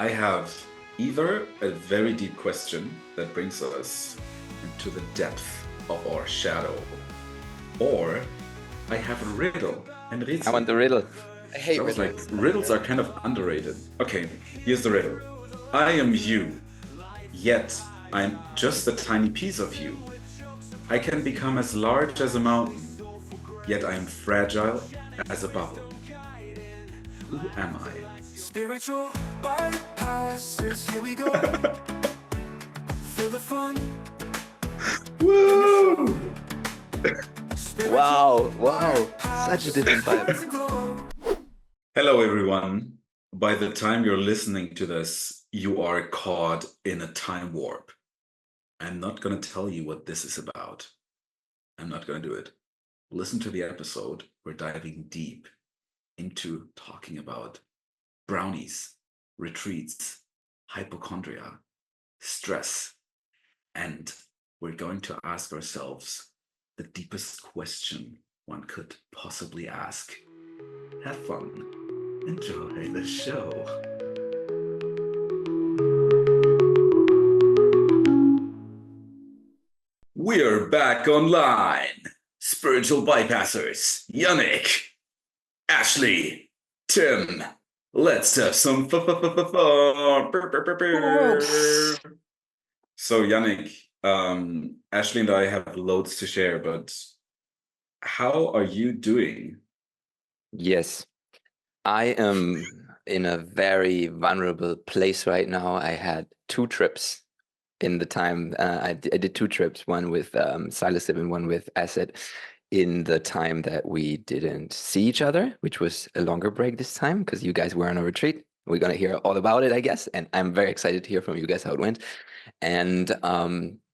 I have either a very deep question that brings us into the depth of our shadow, or I have a riddle. And I want the riddle. I hate I was like, riddles. riddles are kind of underrated. Okay, here's the riddle. I am you, yet I'm just a tiny piece of you. I can become as large as a mountain, yet I am fragile as a bubble. Who am I? Spiritual bypasses, here we go. Feel the fun. Woo! Wow, such a different vibe. Hello, everyone. By the time you're listening to this, you are caught in a time warp. I'm not going to tell you what this is about. I'm not going to do it. Listen to the episode. We're diving deep into talking about brownies, retreats, hypochondria, stress, and we're going to ask ourselves the deepest question one could possibly ask. Have fun. Enjoy the show. We're back online. Spiritual bypassers, Jannick, Ashley, Tim. Let's have some fun. So Jannick, Ashley and I have loads to share, but how are you doing? Yes, I am in a very vulnerable place right now. I had 2 trips in the time. I did 2 trips, one with psilocybin and one with acid, in the time that we didn't see each other, which was a longer break this time because you guys were on a retreat. We're going to hear all about it, I guess. And I'm very excited to hear from you guys how it went. And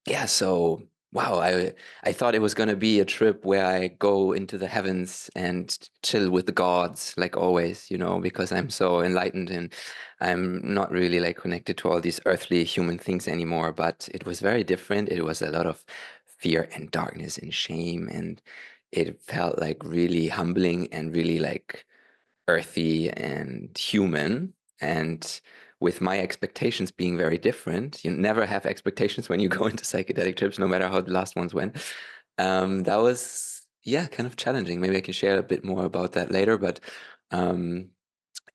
yeah, so wow, I thought it was going to be a trip where I go into the heavens and chill with the gods, like always, because I'm so enlightened and I'm not really like connected to all these earthly human things anymore. But it was very different. It was a lot of fear and darkness and shame, and it felt like really humbling and really like earthy and human. And with my expectations being very different, you never have expectations when you go into psychedelic trips, no matter how the last ones went. That was, kind of challenging. Maybe I can share a bit more about that later, but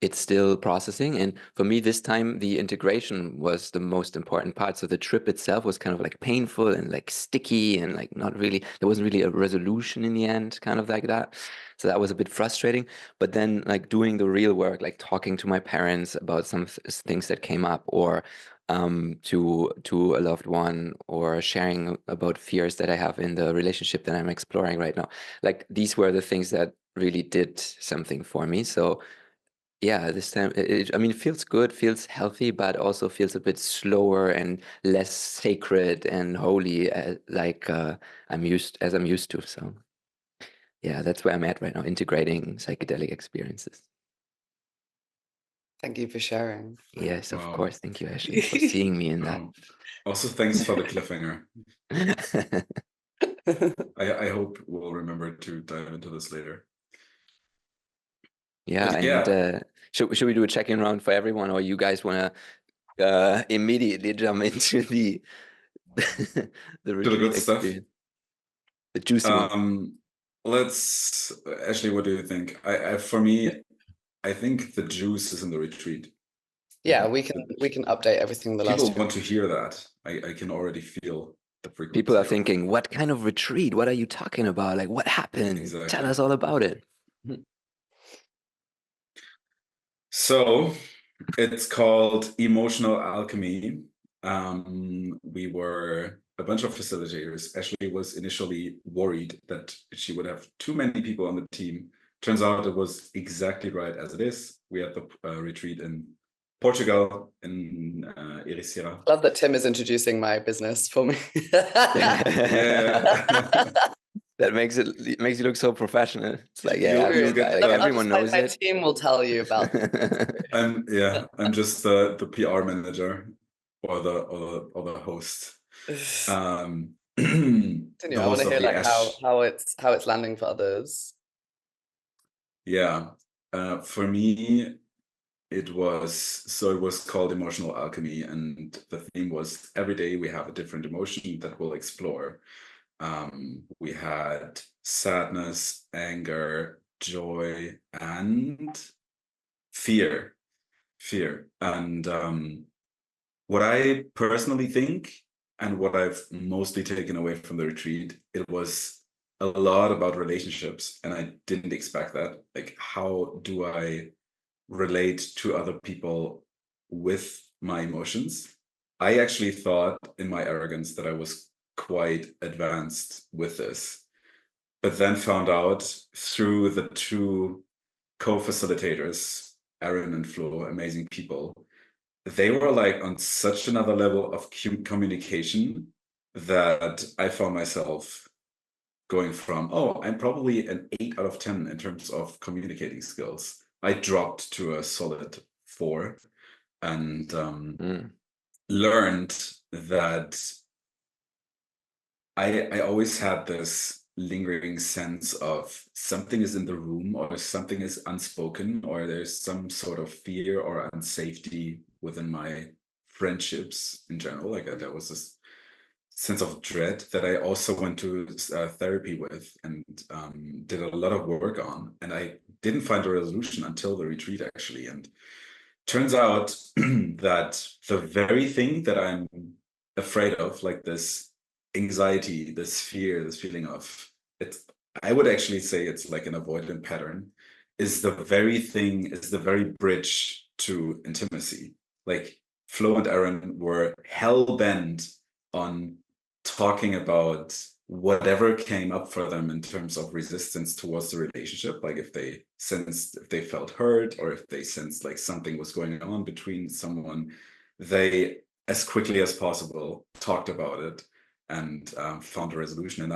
it's still processing. And for me, this time, the integration was the most important part. So the trip itself was kind of like painful and like sticky and like not really, there wasn't really a resolution in the end, kind of like that. So that was a bit frustrating. But then like doing the real work, like talking to my parents about some things that came up, or to a loved one, or sharing about fears that I have in the relationship that I'm exploring right now. Like these were the things that really did something for me. So yeah, this time, I mean, it feels good, feels healthy, but also feels a bit slower and less sacred and holy, I'm used to. So yeah, that's where I'm at right now, integrating psychedelic experiences. Thank you for sharing. Yes, of Wow. course. Thank you, Ashley, for seeing me in that. Also, thanks for the cliffhanger. I hope we'll remember to dive into this later. Yeah, But and should we do a check-in round for everyone, or you guys want to immediately jump into the the to the retreat good stuff. experience, the juicy one? Ashley, what do you think? For me, I think the juice is in the retreat. Yeah, we can update everything the last People year. want to hear that. I can already feel the frequency. People are thinking, what kind of retreat? What are you talking about? Like, what happened? Exactly. Tell us all about it. So it's called Emotional Alchemy. We were a bunch of facilitators. Ashley was initially worried that she would have too many people on the team. Turns out it was exactly right as it is. We had the retreat in Portugal, in Ericeira. I love that Tim is introducing my business for me. That makes you look so professional. It's like, everyone knows my it. team will tell you about I'm just the PR manager or the host. Continue. I want to hear like how it's landing for others. Yeah, for me, it was called Emotional Alchemy, and the theme was every day we have a different emotion that we'll explore. We had sadness, anger, joy, and fear. And what I personally think, and what I've mostly taken away from the retreat, it was a lot about relationships, and I didn't expect that. Like, how do I relate to other people with my emotions? I actually thought in my arrogance that I was quite advanced with this, but then found out through the two co-facilitators, Aaron and Flo, amazing people, they were like on such another level of communication that I found myself going from, oh, I'm probably an 8 out of 10 in terms of communicating skills. I dropped to a solid 4, and learned that I always had this lingering sense of something is in the room, or something is unspoken, or there's some sort of fear or unsafety within my friendships in general. Like there was this sense of dread that I also went to therapy with, and did a lot of work on, and I didn't find a resolution until the retreat, actually. And turns out that the very thing that I'm afraid of, like this anxiety, this fear, this feeling of it, I would actually say it's like an avoidant pattern, is the very bridge to intimacy. Like Flo and Aaron were hell bent on talking about whatever came up for them in terms of resistance towards the relationship. Like if they felt hurt, or if they sensed like something was going on between someone, they as quickly as possible talked about it and found a resolution. And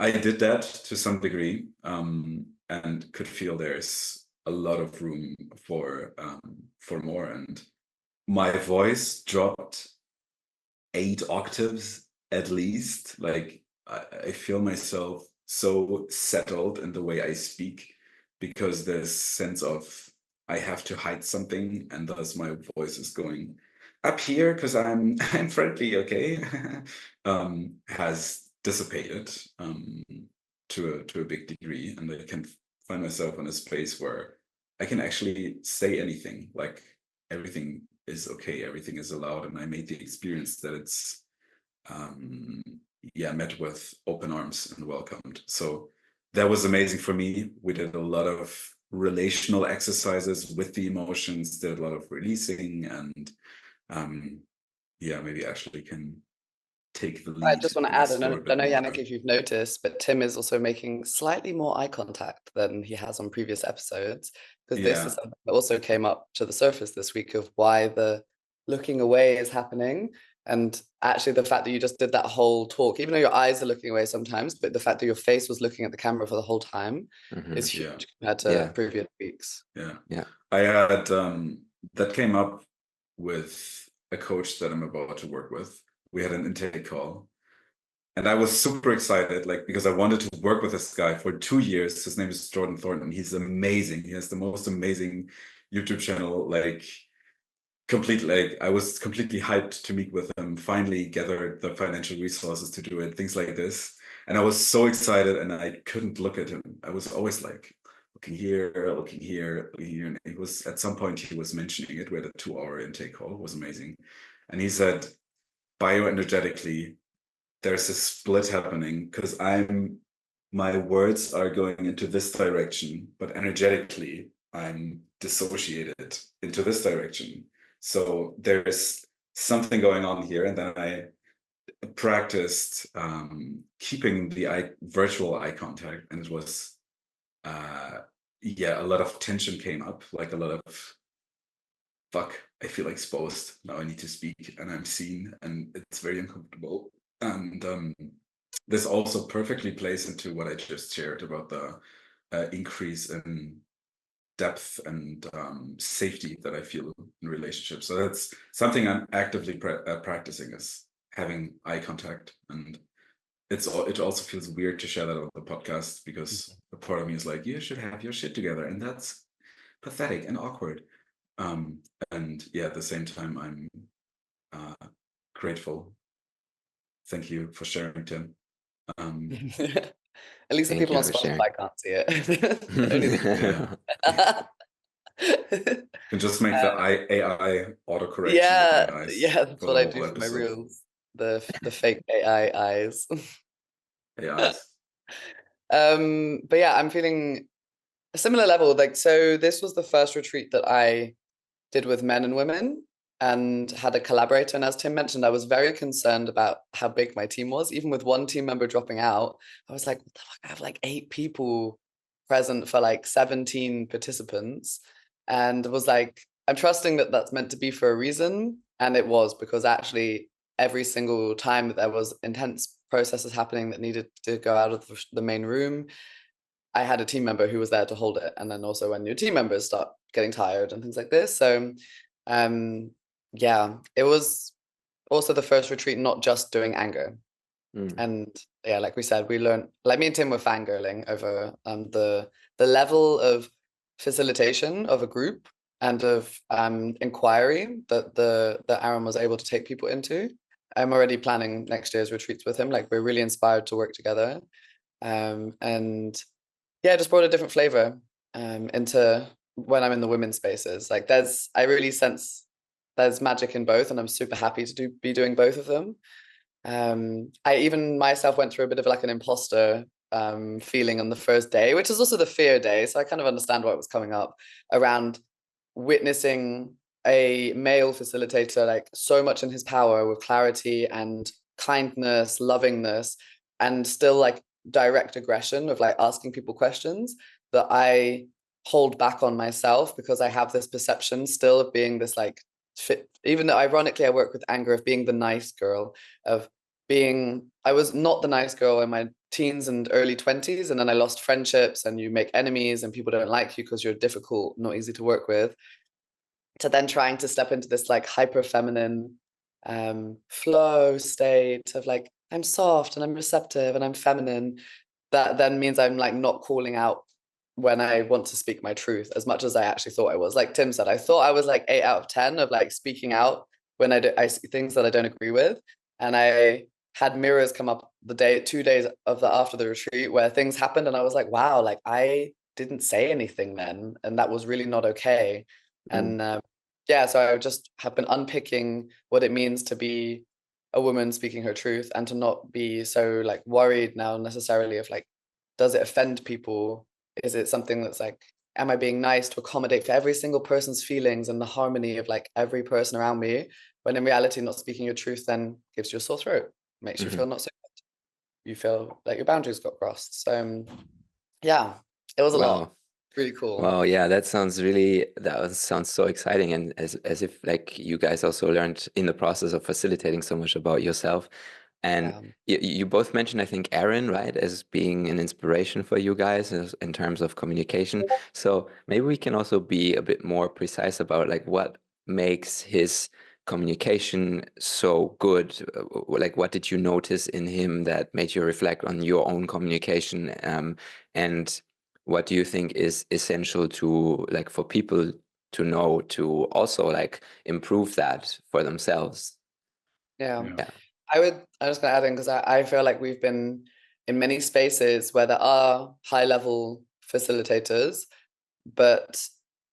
I did that to some degree, and could feel there's a lot of room for more. And my voice dropped 8 octaves at least. Like I feel myself so settled in the way I speak, because there's sense of I have to hide something, and thus my voice is going up here because I'm friendly, okay, has dissipated to a big degree, and I can find myself in a space where I can actually say anything. Like everything is okay, everything is allowed, and I made the experience that it's met with open arms and welcomed. So that was amazing for me. We did a lot of relational exercises with the emotions, did a lot of releasing, and maybe Ashley can take the lead. I just want to add, I don't know, Jannick, if you've noticed, but Tim is also making slightly more eye contact than he has on previous episodes, because this is something that also came up to the surface this week of why the looking away is happening. And actually the fact that you just did that whole talk, even though your eyes are looking away sometimes, but the fact that your face was looking at the camera for the whole time is huge compared to previous weeks. I had that came up with a coach that I'm about to work with. We had an intake call, and I was super excited, like, because I wanted to work with this guy for 2 years. His name is Jordan Thornton. He's amazing. He has the most amazing YouTube channel, like I was completely hyped to meet with him, finally gathered the financial resources to do it, things like this. And I was so excited, and I couldn't look at him. I was always like looking here, looking here, looking here. And it was at some point he was mentioning it. We had a 2-hour intake call. It was amazing. And he said, bioenergetically, there's a split happening, because my words are going into this direction, but energetically I'm dissociated into this direction. So there's something going on here. And then I practiced keeping the virtual eye contact, and it was a lot of tension came up, like a lot of fuck, I feel exposed now, I need to speak and I'm seen, and it's very uncomfortable. And this also perfectly plays into what I just shared about the increase in depth and safety that I feel in relationships. So that's something I'm actively practicing, is having eye contact. And it also feels weird to share that on the podcast, because a part of me is like, you should have your shit together, and that's pathetic and awkward. And yeah, at the same time, I'm grateful. Thank you for sharing, Tim. At least the Thank people you on for sharing. Spotify can't see it. Only the Yeah. You can just make the AI autocorrection yeah, with my eyes yeah, that's for what the I whole do for my episode. reels. The fake AI eyes. AIs. But yeah, I'm feeling a similar level. Like, so this was the first retreat that I did with men and women and had a collaborator. And as Tim mentioned, I was very concerned about how big my team was. Even with one team member dropping out, I was like, what the fuck? I have like 8 people present for like 17 participants. And it was like, I'm trusting that that's meant to be for a reason. And it was, because actually every single time that there was intense processes happening that needed to go out of the main room, I had a team member who was there to hold it. And then also when new team members start getting tired and things like this. So yeah, it was also the first retreat not just doing anger. And yeah, like we said, we learned, like me and Tim were fangirling over the level of facilitation of a group and of inquiry that Aaron was able to take people into. I'm already planning next year's retreats with him. Like, we're really inspired to work together. And yeah, just brought a different flavor into when I'm in the women's spaces. Like, I really sense there's magic in both, and I'm super happy to be doing both of them. I even myself went through a bit of like an imposter feeling on the first day, which is also the fear day. So I kind of understand what was coming up around witnessing a male facilitator like so much in his power with clarity and kindness, lovingness, and still like direct aggression of like asking people questions that I hold back on myself, because I have this perception still of being this like fit, even though ironically I work with anger, of being the nice girl, of being, I was not the nice girl in my teens and early 20s, and then I lost friendships, and you make enemies and people don't like you because you're difficult, not easy to work with, to then trying to step into this like hyper feminine flow state of like, I'm soft and I'm receptive and I'm feminine. That then means I'm like not calling out when I want to speak my truth as much as I actually thought I was. Like Tim said, I thought I was like 8 out of 10 of like speaking out when I see things that I don't agree with. And I had mirrors come up 2 days after the retreat where things happened, and I was like, wow, like I didn't say anything then, and that was really not okay. And yeah, so I just have been unpicking what it means to be a woman speaking her truth, and to not be so like worried now necessarily of like, does it offend people? Is it something that's like, am I being nice to accommodate for every single person's feelings and the harmony of like every person around me? When in reality, not speaking your truth then gives you a sore throat, makes you feel not so good. You feel like your boundaries got crossed. So yeah, it was a lot. Really cool. Wow, yeah, that sounds so exciting, and as if like you guys also learned in the process of facilitating so much about yourself. And you both mentioned, I think, Aaron, right, as being an inspiration for you guys in terms of communication. So maybe we can also be a bit more precise about like what makes his communication so good. Like, what did you notice in him that made you reflect on your own communication? And what do you think is essential to like for people to know to also like improve that for themselves? Yeah. I was going to add in, because I feel like we've been in many spaces where there are high level facilitators, but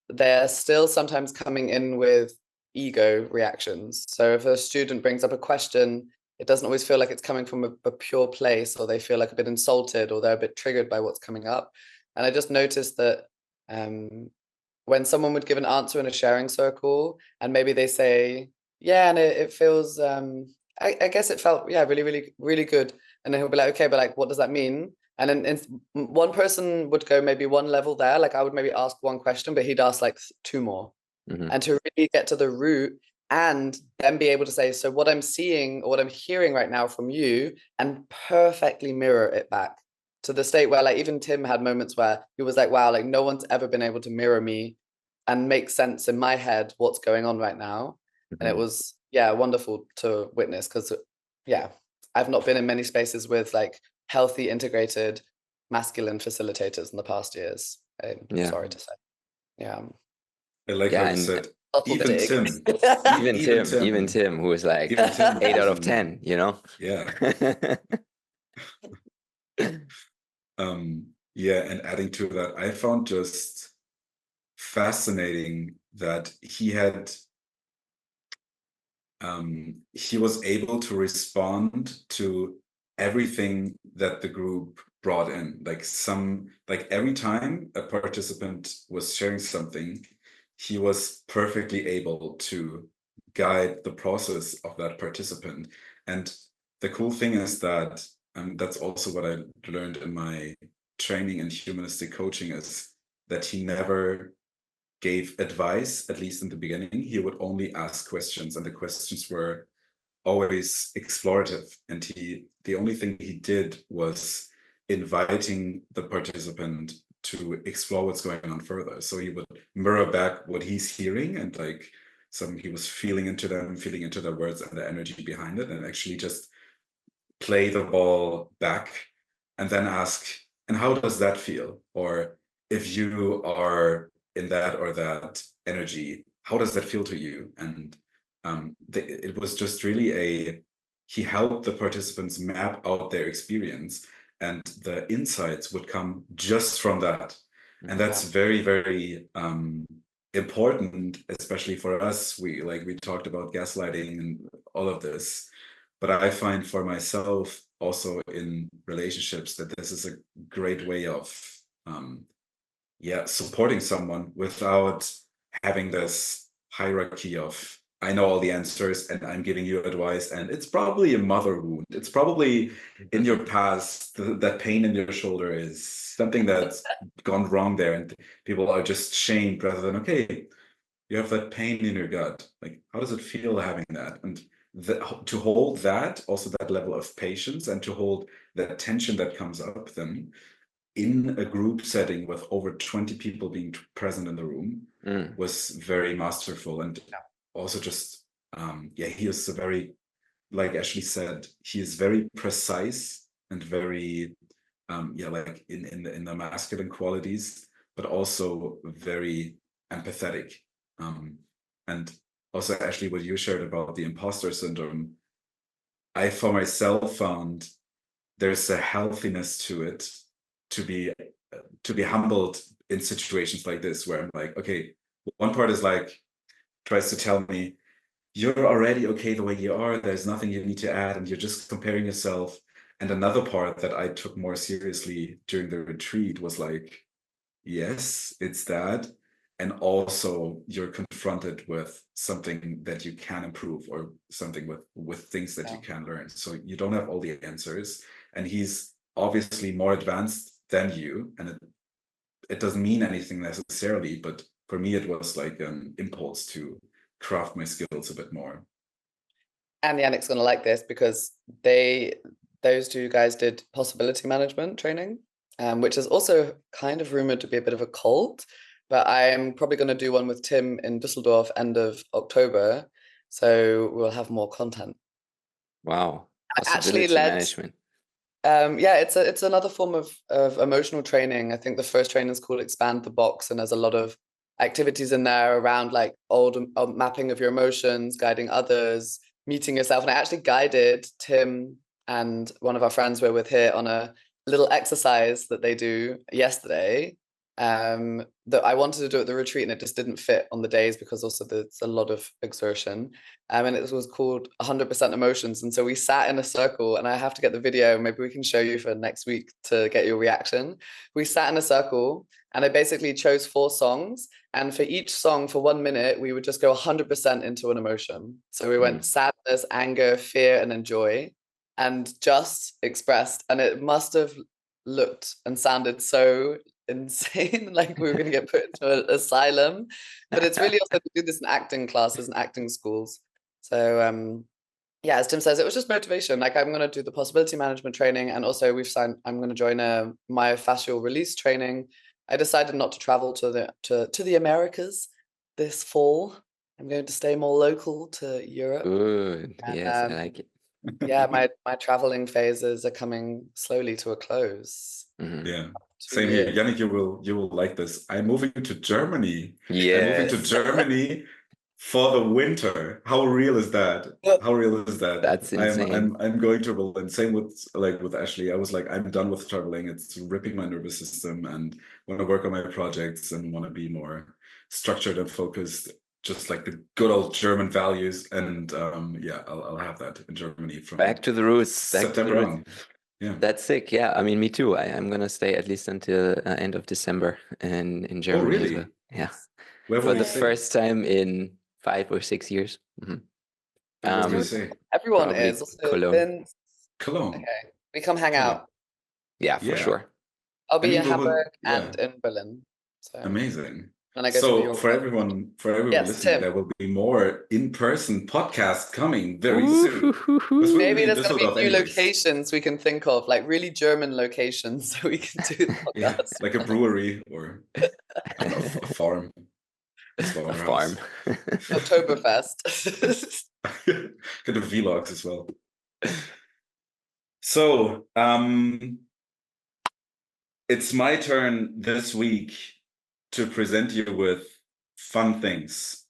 they're still sometimes coming in with ego reactions. So if a student brings up a question, it doesn't always feel like it's coming from a pure place, or they feel like a bit insulted, or they're a bit triggered by what's coming up. And I just noticed that when someone would give an answer in a sharing circle, and maybe they say, yeah, and it feels, I guess it felt, yeah, really, really, really good. And then he'll be like, okay, but like, what does that mean? And then one person would go maybe one level there. Like I would maybe ask one question, but he'd ask like 2 more. And to really get to the root, and then be able to say, so what I'm seeing or what I'm hearing right now from you, and perfectly mirror it back to the state where like even Tim had moments where he was like, wow, like no one's ever been able to mirror me and make sense in my head what's going on right now. And it was, yeah, wonderful to witness, because yeah, I've not been in many spaces with like healthy, integrated, masculine facilitators in the past years. I'm sorry to say. Yeah. I like how you said even dig. Tim, even Tim, who was like even Tim 8 out of wasn't- 10, you know? Yeah. Yeah, and adding to that, I found just fascinating that he was able to respond to everything that the group brought in. Like every time a participant was sharing something, he was perfectly able to guide the process of that participant. And the cool thing is that, that's also what I learned in my training in humanistic coaching, is that he never gave advice, at least in the beginning. He would only ask questions, and the questions were always explorative. And the only thing he did was inviting the participant to explore what's going on further. So he would mirror back what he's hearing, and like he was feeling into their words and the energy behind it, and actually just play the ball back and then ask, and how does that feel? Or if you are in that or that energy, how does that feel to you? And it was just really he helped the participants map out their experience, and the insights would come just from that. And that's very, very important, especially for us. We talked about gaslighting and all of this, but I find for myself also in relationships that this is a great way of supporting someone without having this hierarchy of, I know all the answers and I'm giving you advice, and it's probably a mother wound. It's probably in your past, that pain in your shoulder is something that's gone wrong there, and people are just shamed rather than, okay, you have that pain in your gut. Like, how does it feel having that? And to hold that, also that level of patience, and to hold that tension that comes up then in a group setting with over 20 people being present in the room was very masterful. And also just, he is like Ashley said, he is very precise and very, like in the masculine qualities, but also very empathetic. And also, Ashley, what you shared about the imposter syndrome, I for myself found there's a healthiness to it, to be humbled in situations like this, where I'm like, okay, one part is like, tries to tell me, you're already okay the way you are, there's nothing you need to add, and you're just comparing yourself. And another part that I took more seriously during the retreat was like, yes, it's that. And also you're confronted with something that you can improve, or something with things that you can learn. So you don't have all the answers, and he's obviously more advanced than you, and it doesn't mean anything necessarily, but for me it was like an impulse to craft my skills a bit more. And Jannick's gonna like this, because those two guys did possibility management training, which is also kind of rumored to be a bit of a cult, but I'm probably going to do one with Tim in Düsseldorf end of October, so we'll have more content. Wow. Actually management. It's another form of emotional training. I think the first training is called Expand the Box, and there's a lot of activities in there around like old mapping of your emotions, guiding others, meeting yourself. And I actually guided Tim and one of our friends we're with here on a little exercise that they do yesterday, that I wanted to do at the retreat, and it just didn't fit on the days because also there's a lot of exertion. And it was called 100% Emotions. And so we sat in a circle, and I have to get the video, maybe we can show you for next week to get your reaction. We sat in a circle, and I basically chose 4 songs. And for each song, for 1 minute, we would just go 100% into an emotion. So we went sadness, anger, fear, and then joy, and just expressed. And it must have looked and sounded so insane, like we were going to get put into an asylum. But it's really also to do this in acting classes and acting schools. So as Tim says, it was just motivation. Like, I'm going to do the possibility management training, and also I'm going to join a myofascial release training. I decided not to travel to the Americas this fall. I'm going to stay more local to Europe. Good. Yes, I like it. My traveling phases are coming slowly to a close. Yeah, same here. Jannick, you will like this. I'm moving to Germany. Yes. I'm moving to Germany for the winter. How real is that? How real is that? That's insane. I'm going to Berlin. Same with Ashley. I was like, I'm done with traveling. It's ripping my nervous system, and want to work on my projects and want to be more structured and focused, just like the good old German values. And yeah, I'll have that in Germany from Back to the roots. September on. Yeah, that's sick. Yeah, I mean, me too. I'm gonna stay at least until end of December in Germany. really? As well. Yeah, where for will the you stay? first time in 5 or 6 years. Where will you stay? Everyone Probably is. Also, Cologne. Cologne. okay, we come hang out. Yeah, for Yeah. sure. I'll be I mean, in we will- Hamburg yeah. and in Berlin. So Amazing. when I go to New So York, for everyone Yes, listening, Tim. there will be more in-person podcasts coming very soon. This will maybe be there's going to Düsseldorf be new anyways. locations we can think of, like really German locations, so we can do the Yeah, podcast. like a brewery or I don't know, a farm. A slaughterhouse. farm. Oktoberfest. Could do vlogs as well. So it's my turn this week to present you with fun things.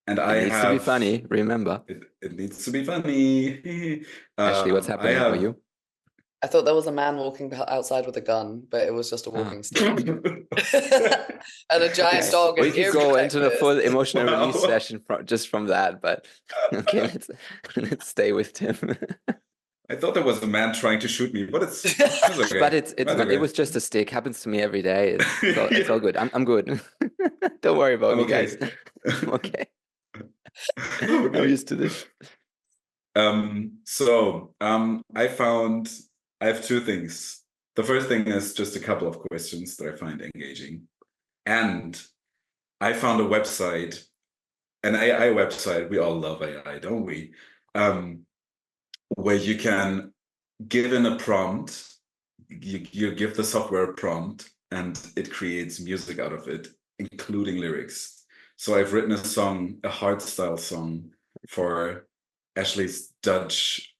And It needs to be funny, remember. It needs to be funny. Ashley, what's happening for you? I thought there was a man walking outside with a gun, but it was just a walking stick. And a giant dog. We and could ear go into a protectors. full emotional Wow. release session just from that, but okay, let's stay with Tim. I thought there was a man trying to shoot me, but it's okay. But it's That's not, okay. it was just a stick. Happens to me every day. It's all good. I'm good. Don't worry about I'm me, okay. guys. I'm okay. I'm I'm okay. used to this. I have two things. The first thing is just a couple of questions that I find engaging. And I found a website, an AI website. We all love AI, don't we? Where you can give in a prompt, you give the software a prompt, and it creates music out of it, including lyrics. So I've written a song, a hardstyle song for Ashley's Dutch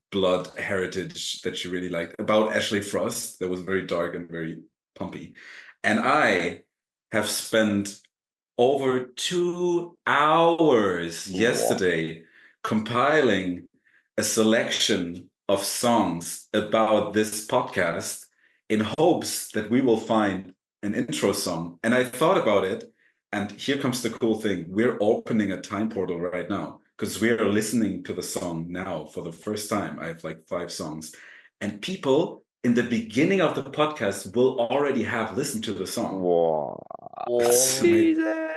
blood heritage that she really liked, about Ashley Frost, that was very dark and very pumpy. And I have spent over 2 hours yesterday compiling a selection of songs about this podcast in hopes that we will find an intro song. And I thought about it, and here comes the cool thing. We're opening a time portal right now, because we are listening to the song now for the first time. I have like 5 songs, and people in the beginning of the podcast will already have listened to the song. Whoa. That's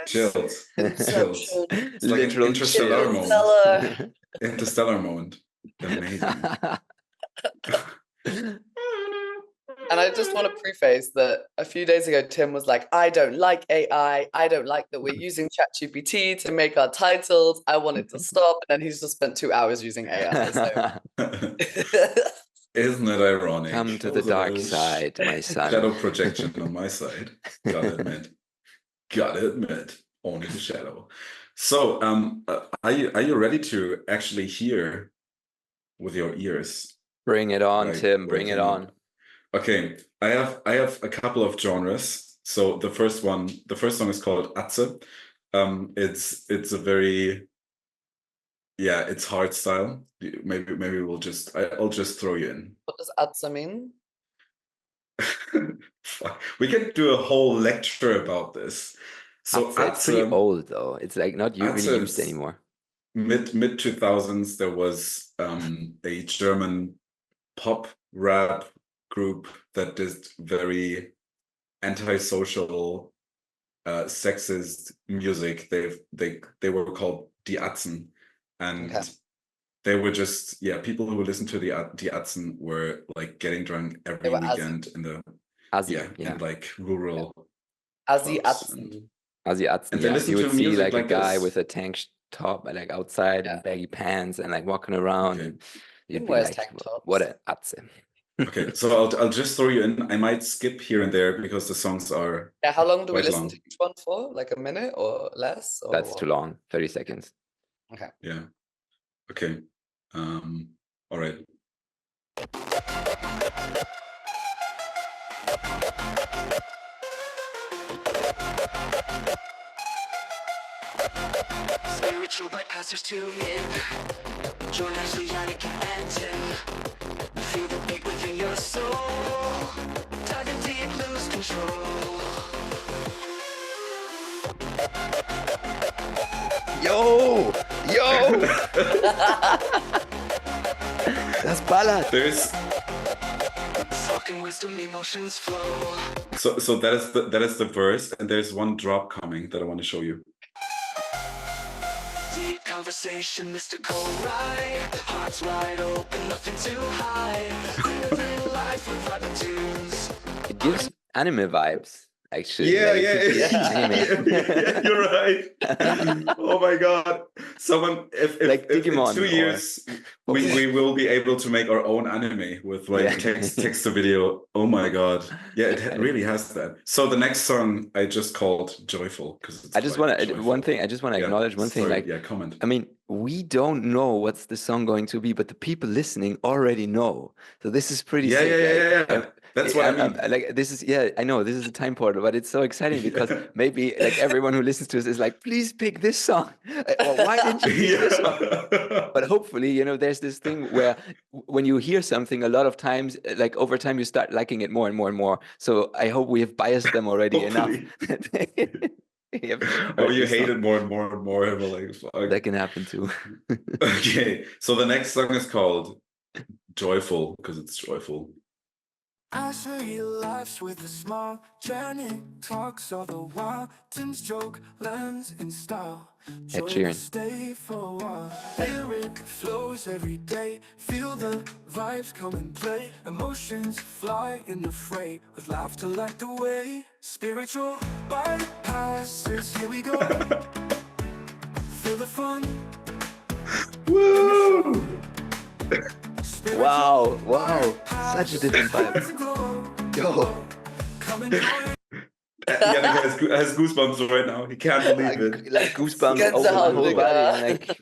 chills. Inception. It's like an Literal interstellar moment. Interstellar. Interstellar moment. Amazing. And I just want to preface that a few days ago, Tim was like, I don't like AI. I don't like that we're using ChatGPT to make our titles. I want it to stop. And then he's just spent 2 hours using AI. So. Isn't it ironic? Come to That the was a dark little side, my son. Shadow projection on my side. Gotta admit. Only the shadow. So, are you ready to actually hear with your ears? Bring it on, Right, Tim. Bring it on. Okay, I have a couple of genres. So the first song is called Atze. It's a very, yeah, it's hard style. Maybe I'll just throw you in. What does Atze mean? We can do a whole lecture about this. So It's pretty old though. It's like not really used is anymore. Mid 2000s, there was a German pop rap group that did very antisocial, sexist music. They were called Die Atzen, and they were just people who listened to Die Atzen were like getting drunk every weekend in the in like rural Asi Atzen. Asi Atzen. Yeah, you would see like a guy with a tank top like outside and baggy pants and like walking around. And you'd be like, what a Atze. Okay, so I'll just throw you in. I might skip here and there because the songs are how long do we listen to each one for? Like a minute or less? Or that's too long. 30 seconds. Okay. Yeah. Okay. All right. Spiritual bypassers tune in. Join Ashley, Jannick, and Tim. Feel the beat within your soul. Dive in deep, lose control. Yo! Das ballert! There's Fucking wisdom, emotions flow. so that is the verse, and there's one drop coming that I want to show you. Deep conversation, mystical ride. Hearts wide open, nothing to hide. Living life with vibrant tunes. It gives anime vibes, actually. Yeah, Like, it gives anime. yeah, you're right. Oh my god! Someone, if Like in Digimon 2 years we will be able to make our own anime with like Yeah. text to video. Oh my god! Yeah, it really has that. So the next song I just called "Joyful" because I just want to one thing. I just want to acknowledge one thing. Sorry, Like, yeah, comment. I mean, we don't know what's the song going to be, but the people listening already know. So this is pretty Yeah, sick. yeah. That's what I mean. Like this is, yeah, I know this is a time portal, but it's so exciting because maybe like everyone who listens to us is like, please pick this song. Or why didn't you pick this song? But hopefully, you know, there's this thing where when you hear something a lot of times, like over time, you start liking it more and more and more. So I hope we have biased them already enough. Or you hate it more and more and more. And we're like, fuck. That can happen too. Okay, so the next song is called "Joyful" because it's joyful. I show you lives with a smile. Jannick talks all the while. Tim's joke lands in style. Ed Sheeran. Stay for a while. Lyric flows every day. Feel the vibes come and play. Emotions fly in the fray. With laughter like the way. Spiritual bypasses. Here we go. Feel the fun. Woo! Wow, such a different vibe. Yo. Jannick has goosebumps right now. He can't believe it. Like goosebumps Gets over my out, whole Digga. body. Like,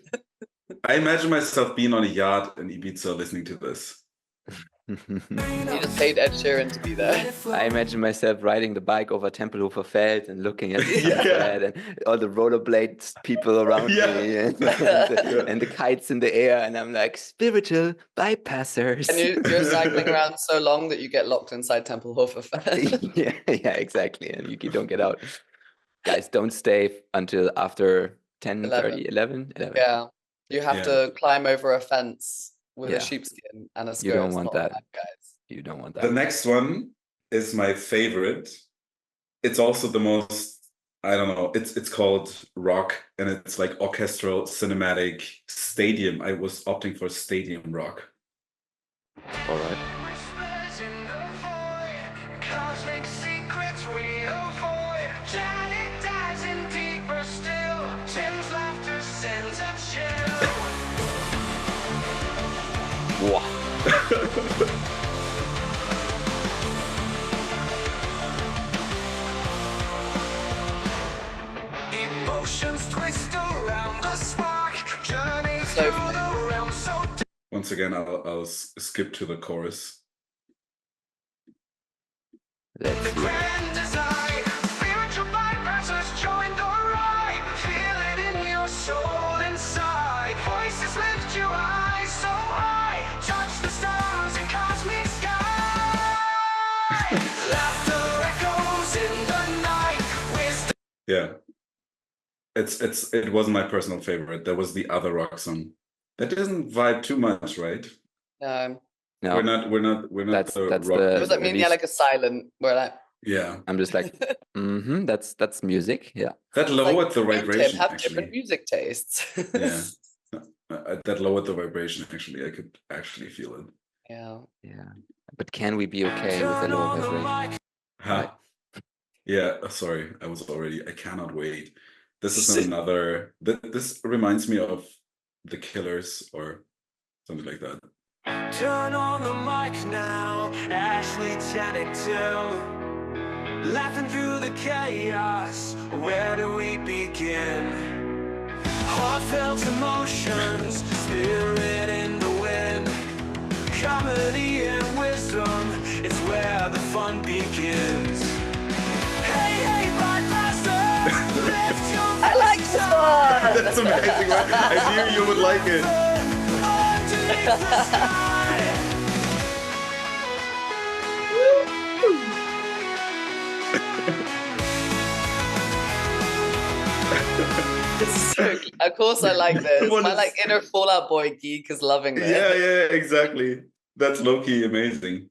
I imagine myself being on a yacht in Ibiza listening to this. You just paid Ed Sheeran to be there. I imagine myself riding the bike over Tempelhofer Feld and looking at the Yeah. sunset and all the rollerblades people around Yeah. me and the kites in the air, and I'm like, spiritual bypassers. And you're cycling around so long that you get locked inside Tempelhofer Feld. yeah, exactly. And you don't get out. Guys, don't stay until after 10:30, 11. Yeah, you have Yeah. to climb over a fence with Yeah. a sheepskin and a skirt. You don't It's want not that. bad, guys. You don't want The that. next one is my favorite. It's also the most, I don't know, it's called rock, and it's like orchestral, cinematic, stadium. I was opting for stadium rock. All right. Whispers in the void, cosmic secrets we avoid. Jannick dives in deeper still. Tim's laughter sends a chill. Wow. Emotions twist around the spark. Journey So through funny. the realm so Once again, I'll skip to the chorus. Let's see. grand design. Spiritual bypassers join the ride. Feel it in your soul inside. Voices lift you high, so high. Touch the stars in cosmic sky. Laughter echoes in the night. Wisdom. Yeah. It wasn't my personal favorite. That was the other rock song. That doesn't vibe too much, right? No, No, We're not That's the the- rock. it was like me and least- Jannick are silent. We're like, Yeah. I'm just like, that's music. Yeah. That like, lowered the me and Tim vibration have actually. different music tastes. Yeah. That lowered the vibration actually. I could actually feel it. Yeah. Yeah. But can we be okay with a Turn low on the vibration? mic. Huh? Yeah, sorry. I cannot wait. This is another this reminds me of The Killers or something like that. Turn on the mic now, Ashley, Jannick too. Laughing through the chaos, where do we begin? Heartfelt emotions, spirit in the wind. Comedy and wisdom, it's where the fun begins. Hey, hey, bypassers, lift your I like this one. That's amazing. I knew you would like it. Of course I like this. What My is- like inner Fallout Boy geek is loving this. Yeah, exactly. That's low-key amazing.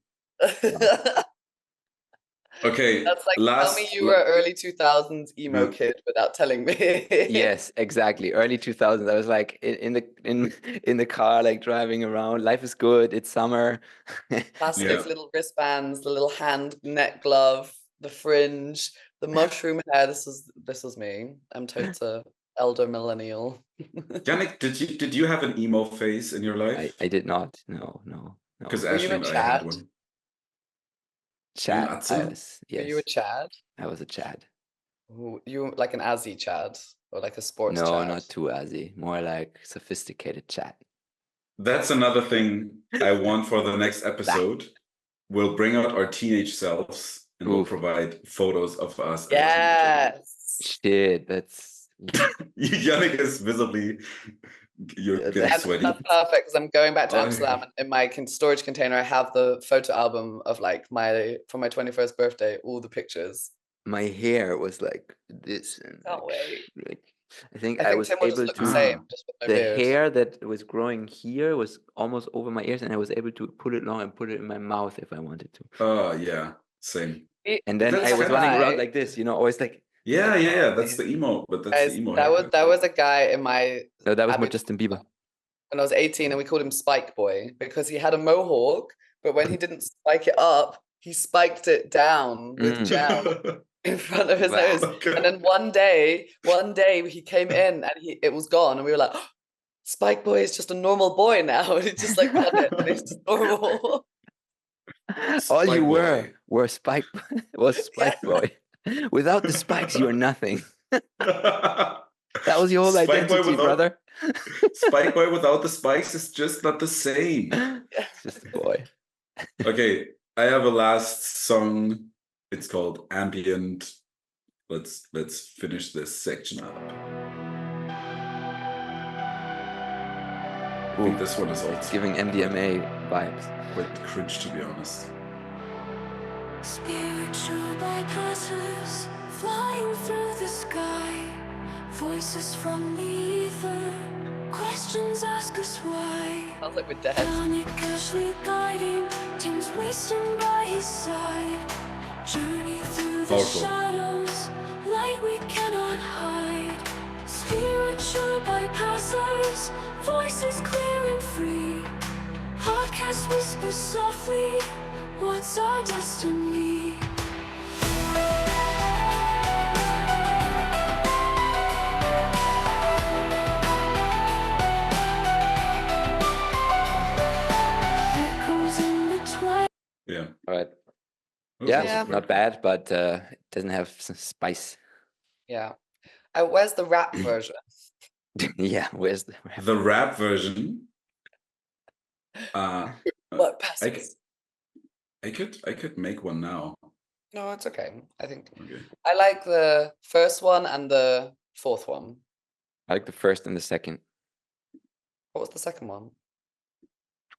Okay, That's like, tell me you were an early 2000s emo kid without telling me. Yes, exactly. Early 2000s. I was like in the car, like driving around. Life is good. It's summer. Classic Yeah. little wristbands, the little hand neck glove, the fringe, the mushroom hair. This was me. I'm total elder millennial. Jannick, did you have an emo phase in your life? I did not. No. Because Were you Ashley a and I had Chad? one. Chad. Atze? Were you a Yes, Chad? I was a Chad. You were like an Azzy Chad or like a sports No, Chad? not too azzy. More like sophisticated Chad. That's another thing I want for the next episode. We'll bring out our teenage selves and we'll Oof. provide photos of us. Yes. Shit, that's Jannick is visibly you're Yeah, getting And sweaty. that's perfect because I'm going back to Oh, Amsterdam. And in my storage container, I have the photo album of like for my 21st birthday, all the pictures. my hair was like this, and Can't like, wait. like I think I I think was Tim will just able look to. the same, just with no The beard. hair that was growing here was almost over my ears, and I was able to pull it long and put it in my mouth if I wanted to. Oh yeah, same. And then That's I was kinda running around guy- like this, always like. Yeah. That's the emo, but that's Guys, the emo. that haircut. was a guy in my No, that was more Abby- Justin Bieber. when I was 18, and we called him Spike Boy because he had a mohawk, but when he didn't spike it up, he spiked it down with jam in front of his Wow. nose. Okay. And then one day he came in and it was gone, and we were like, oh, Spike Boy is just a normal boy now. And he just like cut it, and he's just normal. All Spike you Boy. were Spike was Spike Boy. Without the spikes, you are nothing. That was your whole Spike Boy identity, without- brother. Spike Boy without the spikes is just not the same. It's just a boy. Okay, I have a last song. It's called Ambient. Let's finish this section up. I think this one is It's also giving MDMA vibes. quite cringe, to be honest. Spiritual bypassers flying through the sky, voices from the ether, questions ask us why. Sounds like we're dead. Jannick casually guiding, Tim's wasting by his side. Journey through the Powerful. shadows, light we cannot hide. Spiritual bypassers, voices clear and free. Podcast whispers softly, what's our destiny? Echoes in the twilight. Yeah. All right. That was Yeah, also Yeah. quite not bad, but it doesn't have some spice. Yeah. Where's the rap version? Yeah, where's the cool. The rap version. What I passes? could make one now. No, it's okay. I think Okay. I like the first one and the fourth one. I like the first and the second. What was the second one?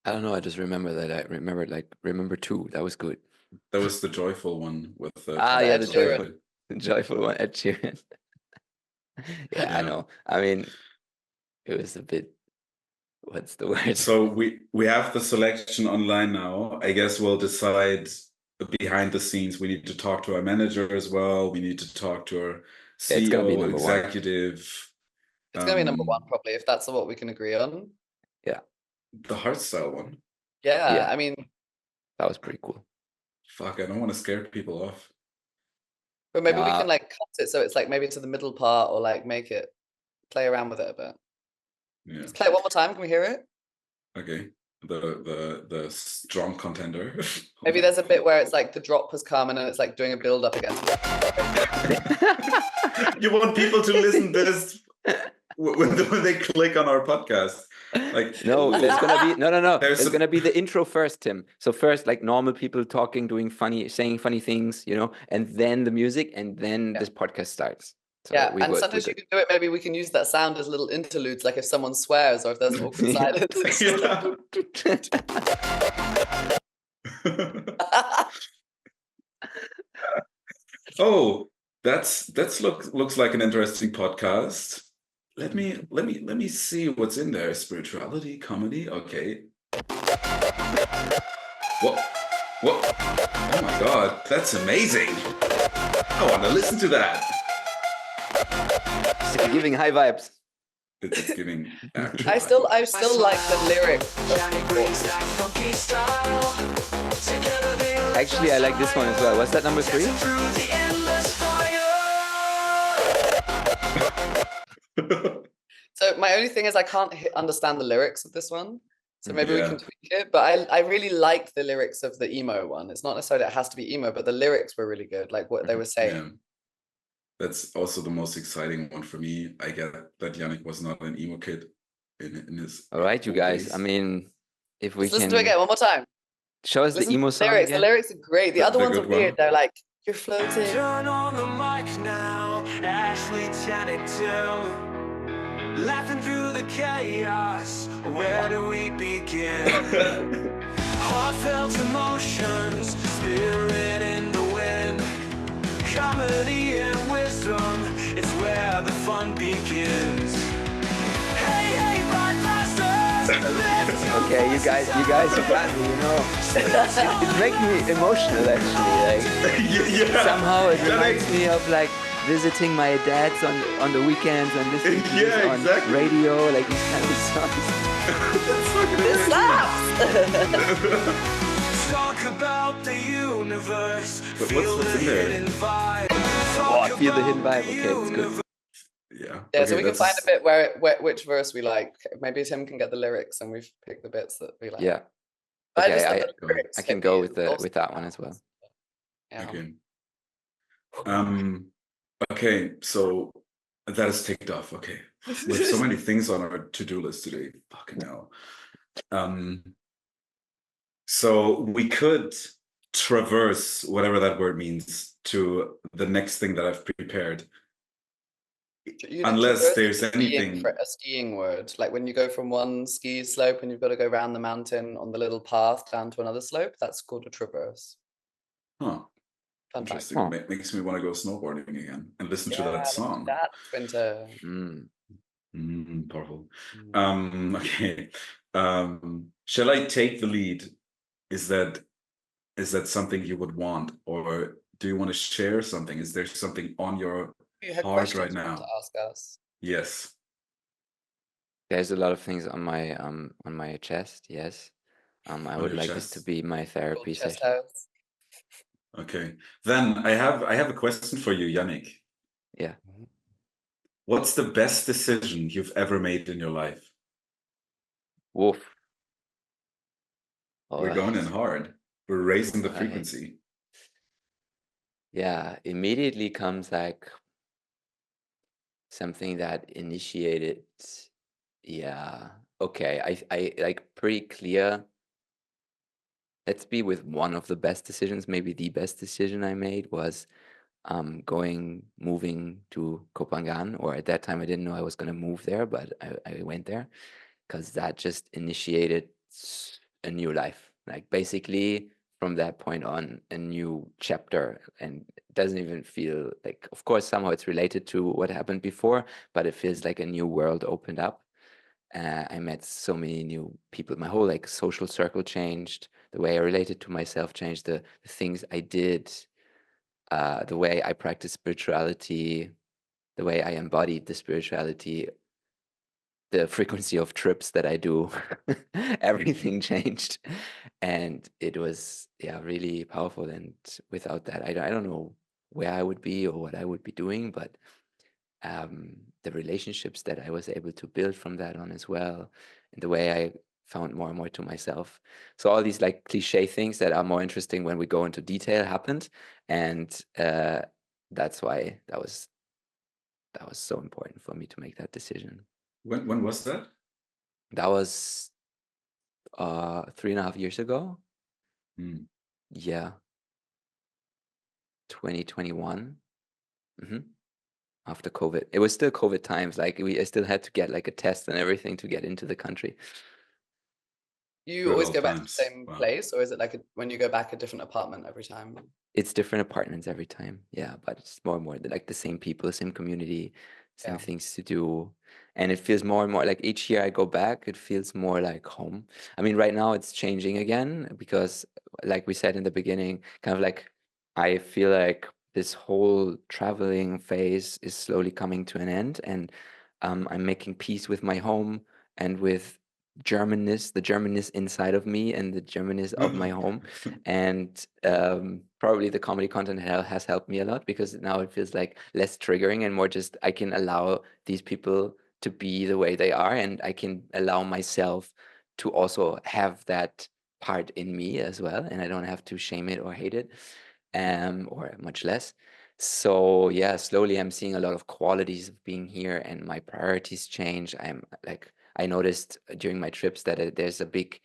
I don't know. I just remember that. I remember two. That was good. That was the joyful one with the Yeah, Ed the Sheeran. joyful, the joyful one, Ed Sheeran. Yeah, I Yeah. know. I mean, it was a bit. What's the word? So we have the selection online now. I guess we'll decide behind the scenes. We need to talk to our manager as well. We need to talk to our Yeah, it's gonna be CEO, number one. executive. It's gonna be number one probably, if that's what we can agree on. The hardstyle one. Yeah, Yeah. I mean, That was pretty cool. Fuck, I don't want to scare people off. but maybe we Nah. can like cut it so it's like maybe to the middle part, or like make it play around with it a bit. Yeah. Let's play it one more time. Can we hear it? Okay. The strong contender. Maybe there's a bit where it's like the drop has come and then it's like doing a build up against it. You want people to listen to this when they click on our podcast. Like No, there's gonna be no. There's There's a- gonna be the intro first, Tim. So first, like normal people talking, doing funny, saying funny things, and then the music, and then Yeah. this podcast starts. So Yeah, we and would sometimes you can do it. Maybe we can use that sound as little interludes, like if someone swears or if there's awkward silence. Yeah. Oh, that's looks like an interesting podcast. Let me see what's in there. Spirituality, comedy. Okay. What? What? Oh my God, that's amazing. I want to listen to that. It's giving high vibes. It's giving actual. I still like the lyric. Actually, I like this one as well. What's that, number 3? So my only thing is I can't understand the lyrics of this one. So maybe we Yeah. can tweak it. But I really liked the lyrics of the emo one. It's not necessarily it has to be emo, but the lyrics were really good, like what they were saying. Yeah. That's also the most exciting one for me. I get that Jannick was not an emo kid in his. All right, you old guys. days. I mean, if we Let's listen can to it again one more time. show us Listen the emo to song lyrics. again. The lyrics are great. The other The ones are good one. weird. They're like, you're floating. Turn on the mic now, Ashley Jannick too. Laughing through the chaos, where do we begin? Heartfelt emotions, spirit in the wind. Comedy and wisdom, it's where the fun begins. Hey, hey, podcasters, lift your Okay, you guys got me, you know. It's making me emotional, actually. Like, Yeah. somehow it Jannick. reminds me of like visiting my dad's on the weekends and listening to this on exactly. radio, like these kind of songs. This slaps. Talk about the universe. But Feel what's the in there? hidden vibe. Oh, I feel the hidden vibe. Okay, it's good. Yeah. Yeah, so Okay, we can find a that's- bit where which verse we like. Maybe Tim can get the lyrics and we've picked the bits that we like. Yeah. But Okay, I just the lyrics I can hit go me with also. that one as well. Yeah. Okay. Okay, so that is ticked off. Okay. We have so many things on our to-do list today. Fucking hell. So we could traverse whatever that word means to the next thing that I've prepared. You know, Unless traverse there's is skiing anything. for a skiing word, like when you go from one ski slope and you've got to go around the mountain on the little path down to another slope, that's called a traverse. Huh. Fun fact. Interesting. Makes me want to go snowboarding again and listen to that song. That's winter. Powerful. Okay. Shall I take the lead? Is that something you would want, or do you want to share something? Is there something on your You had heart questions right you want now? to ask us. Yes. There's a lot of things on my chest. Yes. I would your like this to chest? be my therapy Chest session. house. Okay. Then I have a question for you, Jannick. Yeah. What's the best decision you've ever made in your life? Woof. We're going in hard. We're raising the Alright. frequency. Yeah, immediately comes like something that initiated. Yeah. Okay. I like pretty clear. Let's be with one of the best decisions. Maybe the best decision I made was moving to Kopangan, or at that time I didn't know I was going to move there, but I went there because that just initiated a new life. Like basically from that point on, a new chapter, and it doesn't even feel like, of course, somehow it's related to what happened before, but it feels like a new world opened up. I met so many new people. My whole like social circle changed. The way I related to myself changed. The things I did, the way I practiced spirituality, the way I embodied the spirituality, the frequency of trips that I do, everything changed. And it was, really powerful. And without that, I don't know where I would be or what I would be doing, but the relationships that I was able to build from that on as well, and the way I found more and more to myself. So all these like cliche things that are more interesting when we go into detail happened, and that's why that was so important for me to make that decision. When was that? That was 3.5 years ago. Yeah, 2021. after COVID. It was still COVID times. Like I still had to get like a test and everything to get into the country. You Good always old go back to the times. same Wow. place, or is it like when you go back a different apartment every time? It's different apartments every time. Yeah, but it's more and more like the same people, same community, same things to do. And it feels more and more like each year I go back, it feels more like home. I mean, right now it's changing again because, like we said in the beginning, kind of like I feel like this whole traveling phase is slowly coming to an end, and I'm making peace with my home and with Germanness, the Germanness inside of me and the Germanness of my home. And probably the comedy content has helped me a lot because now it feels like less triggering and more just I can allow these people to be the way they are, and I can allow myself to also have that part in me as well, and I don't have to shame it or hate it, or much less. So yeah, slowly I'm seeing a lot of qualities of being here, and my priorities change. I'm like, I noticed during my trips that there's a big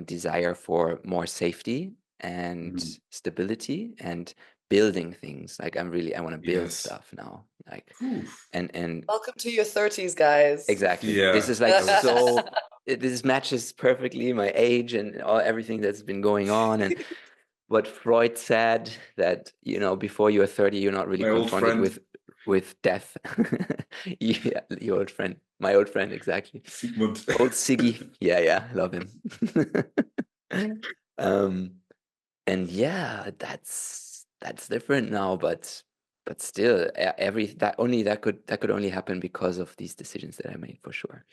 desire for more safety and stability and building things. Like I want to build Yes. stuff now. Like Oof. and Welcome to your 30s, guys. exactly. Yeah. This is like this matches perfectly my age and everything that's been going on. And what Freud said, that before you are 30, you're not really My old confronted friend. with death. Yeah, your old friend, my old friend, exactly. Sigmund. Old Siggy. Yeah, love him. And yeah, that's different now, but still, that could only happen because of these decisions that I made, for sure.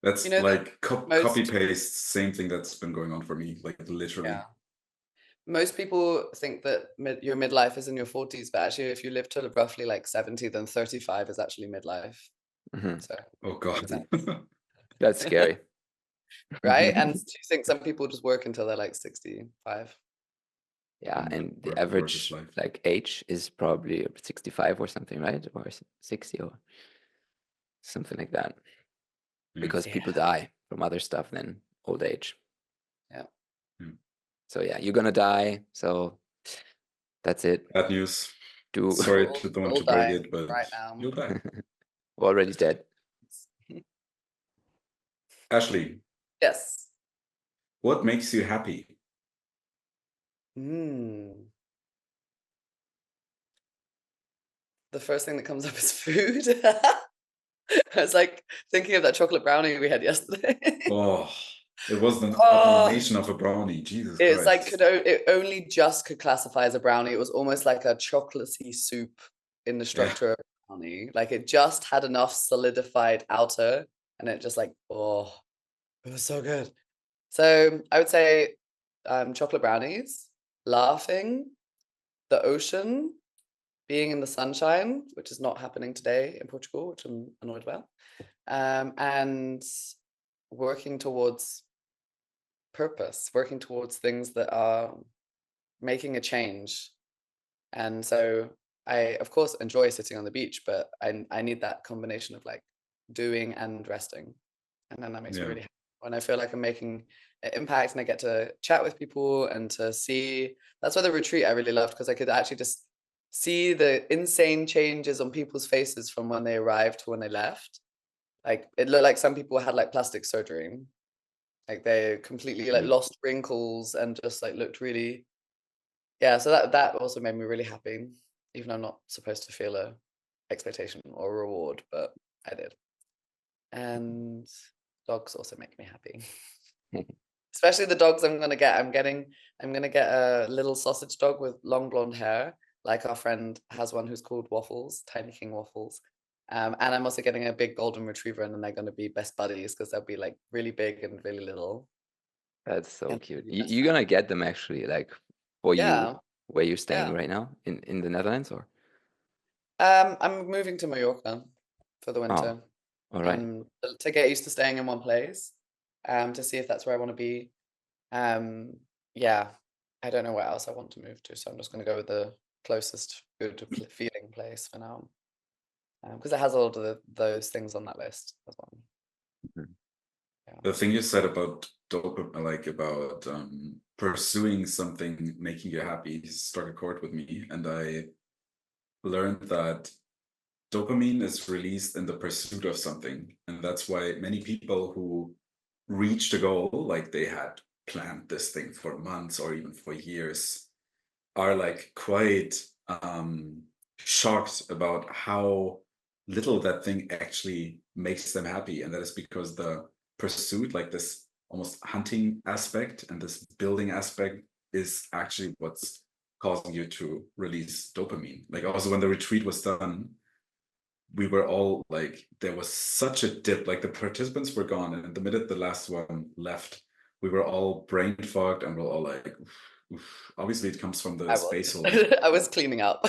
That's You know, like most- copy paste, same thing that's been going on for me, like literally. Yeah. Most people think that your midlife is in your 40s, but actually, if you live till roughly like 70, then 35 is actually midlife. Mhm. So, Oh God. That's scary. right? And do you think some people just work until they're like 65? Yeah, and the Work is average life. like age is probably 65 or something, right? Or 60 or something like that. Yeah. Because people die from other stuff than old age. Yeah. So yeah, you're gonna die. So that's it. Bad news. Do Sorry We'll to don't want all to break die it, but right now. you'll die. We're already dead. Ashley, Yes. what makes you happy? The first thing that comes up is food. I was like thinking of that chocolate brownie we had yesterday. Oh, it was an abomination of a brownie. Jesus It's Christ. like it only just could classify as a brownie. It was almost like a chocolatey soup in the structure of a brownie. Like it just had enough solidified outer, and it just like, oh, it was so good. So I would say chocolate brownies, laughing, the ocean, being in the sunshine, which is not happening today in Portugal, which I'm annoyed about, and working towards purpose, working towards things that are making a change. And so I, of course, enjoy sitting on the beach, but I need that combination of like doing and resting. And then that makes me really happy when I feel like I'm making an impact and I get to chat with people and to see. That's why the retreat I really loved, because I could actually just see the insane changes on people's faces from when they arrived to when they left. Like it looked like some people had like plastic surgery. Like they completely like lost wrinkles and just like looked really, so that also made me really happy, even though I'm not supposed to feel a expectation or a reward, but I did. And dogs also make me happy. Especially the dogs I'm gonna get. I'm gonna get a little sausage dog with long blonde hair, like our friend has one who's called Waffles, Tiny King Waffles. And I'm also getting a big golden retriever, and then they're gonna be best buddies because they'll be like really big and really little. That's so And cute. really best You're gonna get them actually, like for you, where you're staying right now in the Netherlands, or? I'm moving to Mallorca for the winter. All right. To get used to staying in one place, to see if that's where I want to be. Yeah, I don't know where else I want to move to, so I'm just going to go with the closest good feeling place for now, because it has all of those things on that list as well. The thing you said about about pursuing something making you happy struck a chord with me, and I learned that dopamine is released in the pursuit of something. And that's why many people who reached a goal, like they had planned this thing for months or even for years, are like quite shocked about how little that thing actually makes them happy. And that is because the pursuit, like this almost hunting aspect and this building aspect, is actually what's causing you to release dopamine. Like also when the retreat was done, we were all like, there was such a dip, like the participants were gone, and the minute the last one left, we were all brain fogged and we're all like, oof, oof. Obviously it comes from the space holding. I was cleaning up.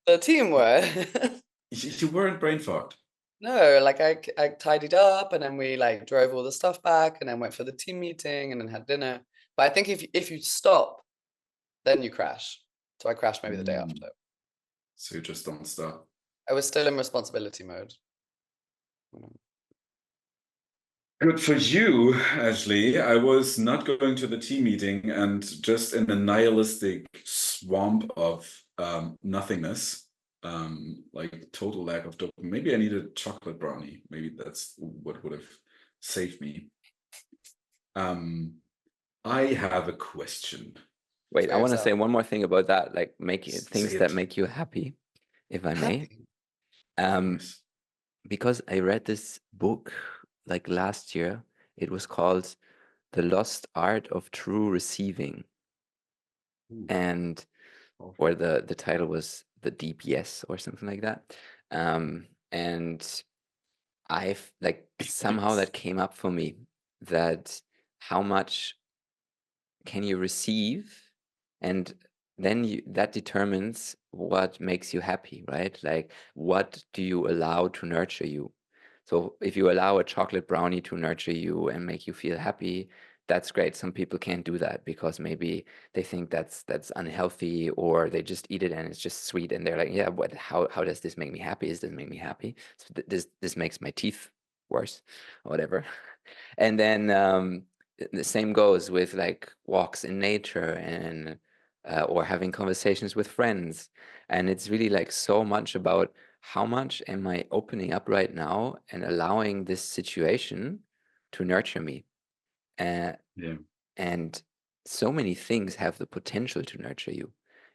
The team were. You weren't brain fogged. No, like I tidied up, and then we like drove all the stuff back, and then went for the team meeting, and then had dinner. But I think if you stop, then you crash. So I crashed maybe the day after. So you just don't stop. I was still in responsibility mode. Good for you, Ashley. I was not going to the team meeting and just in a nihilistic swamp of nothingness, like total lack of dopamine. Maybe I needed a chocolate brownie. Maybe that's what would have saved me. I have a question. Wait, I want to say one more thing about that, like things that make you happy, if I may. Because I read this book like last year. It was called The Lost Art of True Receiving. And or the title was The Deep Yes or something like that. And I've like somehow that came up for me, that how much can you receive, and then that determines what makes you happy, right? Like what do you allow to nurture you? So if you allow a chocolate brownie to nurture you and make you feel happy, that's great. Some people can't do that because maybe they think that's unhealthy, or they just eat it and it's just sweet and they're like, yeah, what, how does this make me happy? Does this make me happy? So this makes my teeth worse or whatever. And then the same goes with like walks in nature and or having conversations with friends. And it's really like so much about how much am I opening up right now and allowing this situation to nurture me. And so many things have the potential to nurture you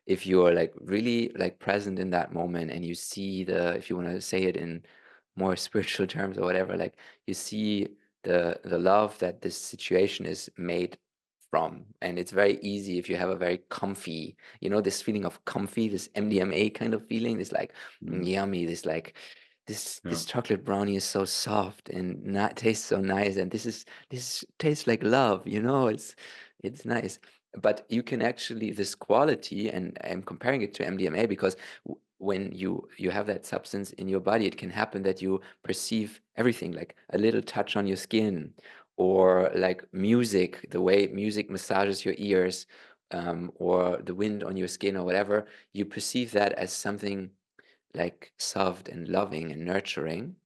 if you're like really like present in that moment, and you see if you want to say it in more spiritual terms or whatever, like you see the love that this situation is made from. And it's very easy if you have a very comfy, this feeling of comfy, this MDMA kind of feeling, this like yummy, this like this chocolate brownie is so soft and tastes so nice, and this tastes like love, it's nice. But you can actually, this quality, and I'm comparing it to MDMA because when you have that substance in your body, it can happen that you perceive everything, like a little touch on your skin, or like music, the way music massages your ears, or the wind on your skin or whatever. You perceive that as something like soft and loving and nurturing.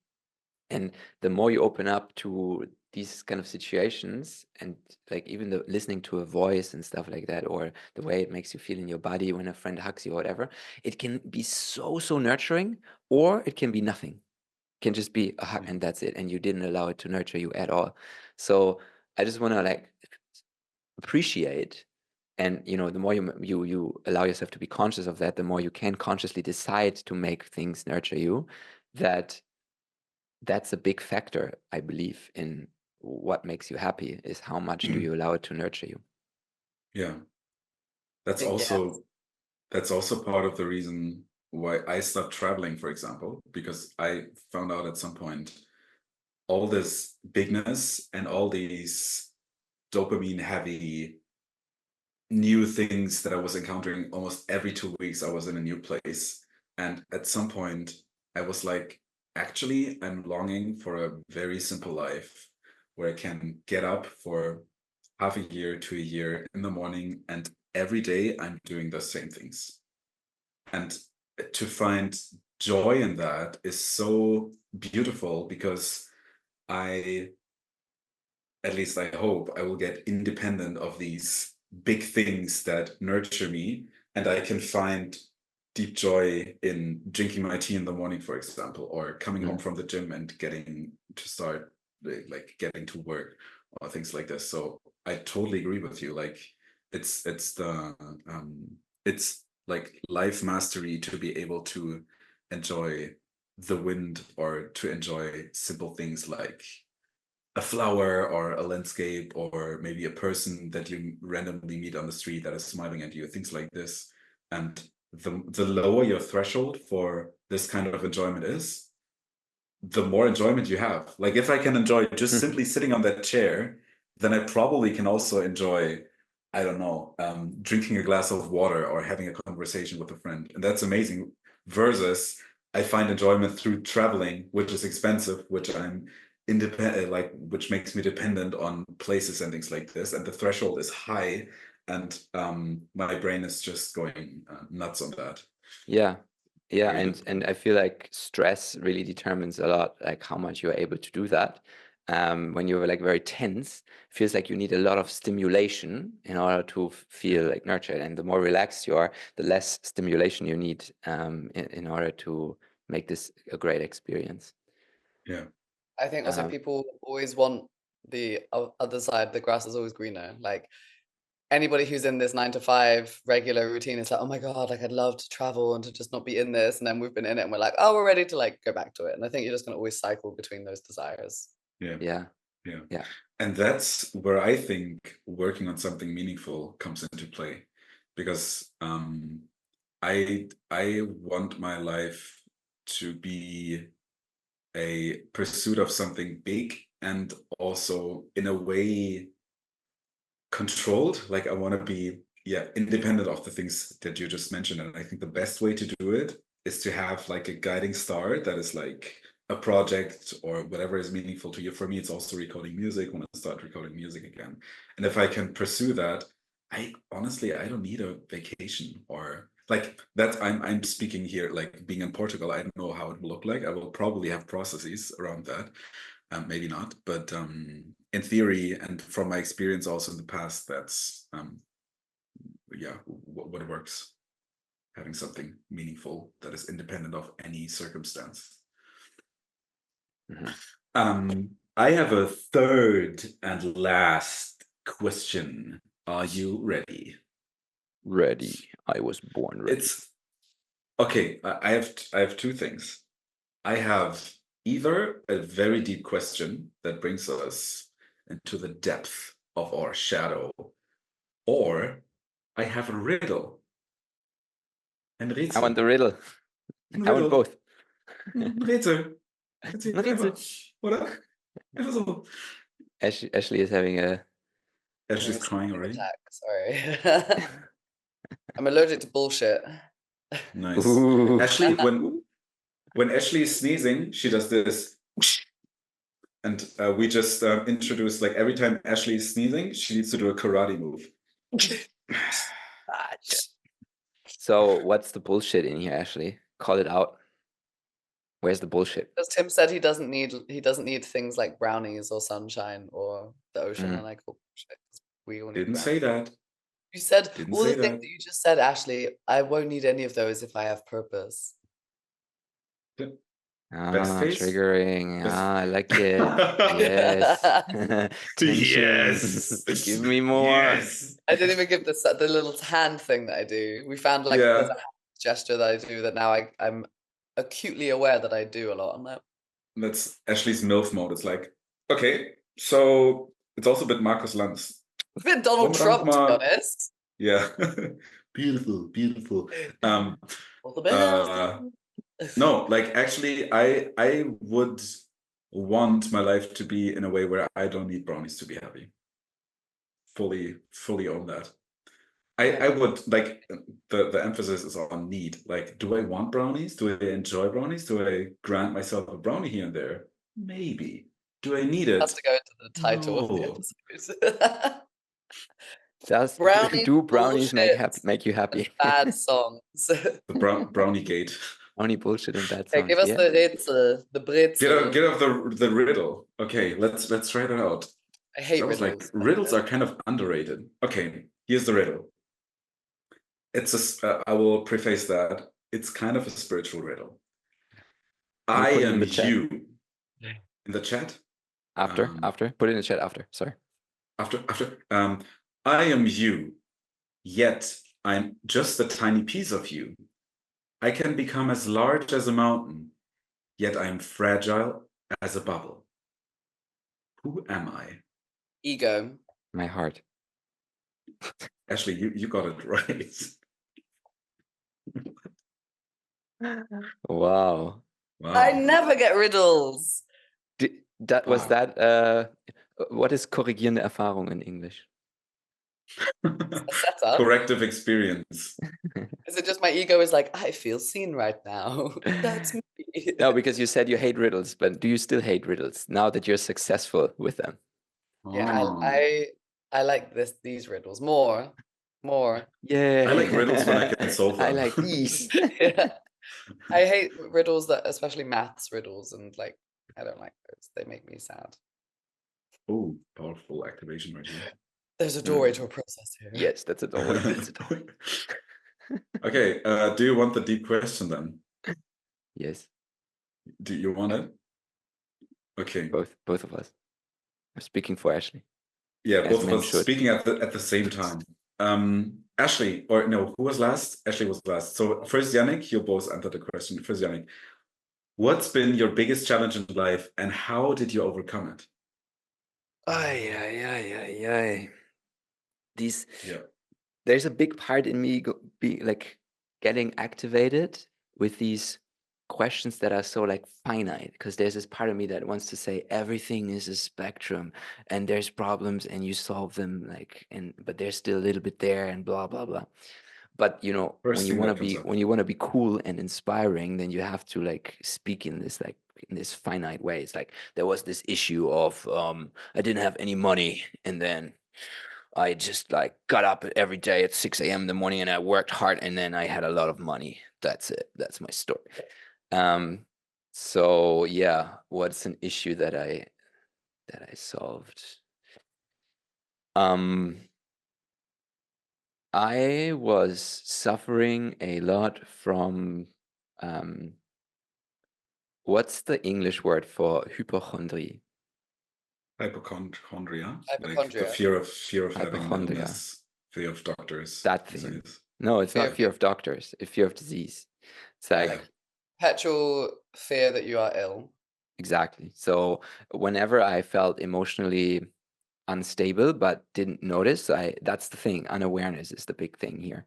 And the more you open up to these kind of situations, and like even listening to a voice and stuff like that, or the way it makes you feel in your body when a friend hugs you or whatever, it can be so nurturing, or it can be nothing. It can just be a hug and that's it, and you didn't allow it to nurture you at all. So I just want to like appreciate. And the more you allow yourself to be conscious of that, the more you can consciously decide to make things nurture you. That's a big factor, I believe, in what makes you happy, is how much do you allow it to nurture you. Yeah, that's also part of the reason why I stopped traveling, for example, because I found out at some point all this bigness and all these dopamine heavy new things that I was encountering almost every 2 weeks. I was in a new place, and at some point I was like, actually I'm longing for a very simple life where I can get up for half a year to a year in the morning, and every day I'm doing the same things. And to find joy in that is so beautiful, because at least I hope I will get independent of these big things that nurture me, and I can find deep joy in drinking my tea in the morning, for example, or coming home from the gym and getting to start like getting to work or things like this. So I totally agree with you. Like it's like life mastery to be able to enjoy the wind or to enjoy simple things like a flower or a landscape or maybe a person that you randomly meet on the street that is smiling at you, things like this. And the lower your threshold for this kind of enjoyment is, the more enjoyment you have. Like if I can enjoy just simply sitting on that chair, then I probably can also enjoy, I don't know, drinking a glass of water or having a conversation with a friend. And that's amazing. Versus I find enjoyment through traveling, which is expensive, which I'm independent, like which makes me dependent on places and things like this. And the threshold is high, and my brain is just going nuts on that. Yeah. Yeah, Very and I feel like stress really determines a lot, like how much you're able to do that. When you're like very tense, feels like you need a lot of stimulation in order to feel like nurtured. And the more relaxed you are, the less stimulation you need in order to make this a great experience. Yeah. I think also people always want the other side, the grass is always greener. Like anybody who's in this 9 to 5 regular routine is like, oh my God, like I'd love to travel and to just not be in this. And then we've been in it and we're like, oh, we're ready to like go back to it. And I think you're just gonna always cycle between those desires. Yeah. And that's where I think working on something meaningful comes into play, because I want my life to be a pursuit of something big and also in a way controlled. Like I want to be independent of the things that you just mentioned. And I think the best way to do it is to have like a guiding star that is like a project or whatever is meaningful to you. For me, it's also recording music. When I start recording music again, and if I can pursue that, I don't need a vacation or like that. I'm speaking here like being in Portugal. I don't know how it will look like. I will probably have processes around that. Maybe not, but in theory and from my experience also in the past, that's what works. Having something meaningful that is independent of any circumstance. I have a third and last question. Are you ready? Ready. I was born ready. It's okay. I have two things. I have either a very deep question that brings us into the depth of our shadow, or I have a riddle. I want the riddle. I want both. Rätsel. Oder? Ashley is having a... Ashley's crying already. Attack. Sorry. I'm allergic to bullshit. Nice. Ashley, when Ashley is sneezing, she does this. And we just introduced, like every time Ashley is sneezing, she needs to do a karate move. So what's the bullshit in here, Ashley? Call it out. Where's the bullshit? Because Tim said he doesn't need things like brownies or sunshine or the ocean, and I call bullshit. We all need Didn't brownies. say that. You said Didn't all say the things that. that you just said, Ashley. I won't need any of those if I have purpose. Triggering. I like it. Yes. Yes. Give me more. Yes. I didn't even give the little hand thing that I do. We found like there's a hand gesture that I do that now I'm acutely aware that I do a lot. I'm like, that's Ashley's MILF mode. It's like, okay, so it's also a bit Markus Lanz. a bit Donald Trump, to be honest. Yeah. Beautiful. No, like actually I would want my life to be in a way where I don't need brownies to be happy. Fully own that. I would like the emphasis is on need. Like, do I want brownies? Do I enjoy brownies? Do I grant myself a brownie here and there? Maybe. Do I need it? Has to go into the title of the episode. Does brownies make you happy? Bad songs. The brownie gate. Brownie bullshit and bad songs. Okay, give us the Rätsel, the Brezel. Get off the riddle. Okay, let's try that out. I hate riddles. Like riddles are kind of underrated. Okay, here's the riddle. I will preface that it's kind of a spiritual riddle. Can you I put it in am the chat? you. In the chat? After, Um, after. Put it in the chat after. Sorry. After. I am you, yet I'm just a tiny piece of you. I can become as large as a mountain, yet I am fragile as a bubble. Who am I? Ego. My heart. Ashley, you got it right. Wow. I Wow. never get riddles. That was Wow. that. What is korrigierende Erfahrung in English? A setup. Corrective experience. Is it just my ego is like, I feel seen right now? That's me. No, because you said you hate riddles, but do you still hate riddles now that you're successful with them? Yeah, Oh. I like these riddles more. Yeah. I like riddles when I can solve them. I like these. Yeah. I hate riddles that, especially maths riddles, and like I don't like those. They make me sad. Oh, powerful activation right here. There's a doorway to a process here. Yes, that's a doorway. That's a doorway. Okay, do you want the deep question then? Yes, Do you want it? Okay. both of us. I'm speaking for Ashley. Yeah, As both of men us should. speaking at the same time. Ashley, or no, who was last? Ashley was last. So first, Jannick, you both answered the question. First, Jannick, what's been your biggest challenge in life, and how did you overcome it? These. Yeah. There's a big part in me getting activated with these questions that are so like finite, because there's this part of me that wants to say everything is a spectrum and there's problems and you solve them, like, but there's still a little bit there and blah blah blah. But you know, First when you thing want that to be comes up. when you want to be cool and inspiring, then you have to like speak in this finite way. It's like there was this issue of I didn't have any money, and then I just like got up every day at 6 a.m. in the morning and I worked hard, and then I had a lot of money. That's it. That's my story. So yeah, what's an issue that I solved? I was suffering a lot from what's the English word for hypochondria? Hypochondria, like the Hypochondria. fear of having an Hypochondria. illness, fear of doctors. That thing. No, it's not fear of doctors. It's fear of disease. It's like perpetual fear that you are ill. Exactly. So whenever I felt emotionally unstable but didn't notice, that's the thing. Unawareness is the big thing here.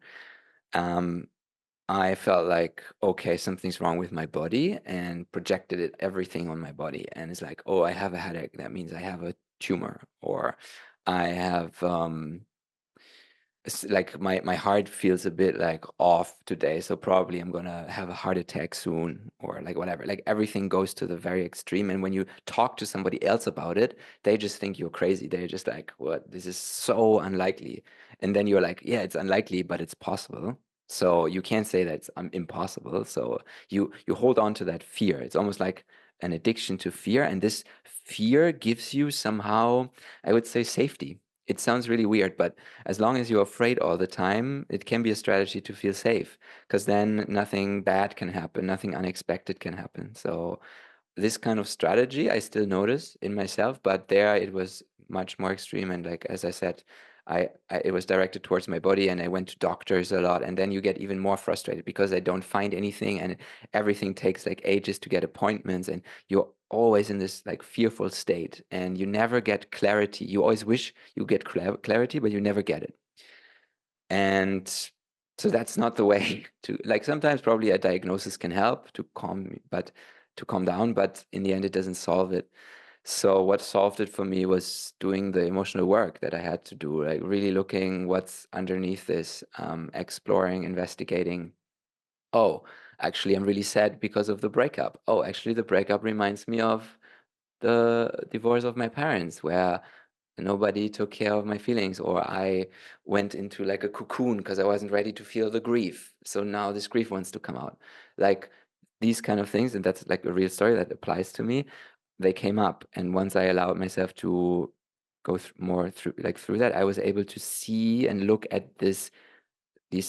I felt like, okay, something's wrong with my body, and projected everything on my body. And it's like, oh, I have a headache. That means I have a tumor, or I have it's like my heart feels a bit like off today, so probably I'm gonna have a heart attack soon, or like whatever. Like everything goes to the very extreme, and when you talk to somebody else about it, they just think you're crazy. They're just like, what, this is so unlikely. And then you're like, yeah, it's unlikely, but it's possible. So you can't say that it's impossible. So you hold on to that fear. It's almost like an addiction to fear, and this fear gives you somehow, I would say, safety. It sounds really weird, but as long as you're afraid all the time, it can be a strategy to feel safe, because then nothing bad can happen, nothing unexpected can happen. So this kind of strategy I still notice in myself, but there it was much more extreme. And like, as I said, it was directed towards my body, and I went to doctors a lot, and then you get even more frustrated because I don't find anything, and everything takes like ages to get appointments, and you're always in this like fearful state, and you never get clarity. You always wish you get clarity, but you never get it. And so that's not the way to, like, sometimes probably a diagnosis can help to calm down, but in the end it doesn't solve it. So what solved it for me was doing the emotional work that I had to do, like really looking what's underneath this, exploring, investigating. Oh, actually, I'm really sad because of the breakup. Oh, actually, the breakup reminds me of the divorce of my parents, where nobody took care of my feelings, or I went into like a cocoon because I wasn't ready to feel the grief. So now this grief wants to come out. Like these kind of things, and that's like a real story that applies to me. They came up, and once I allowed myself to go more through that, I was able to see and look at these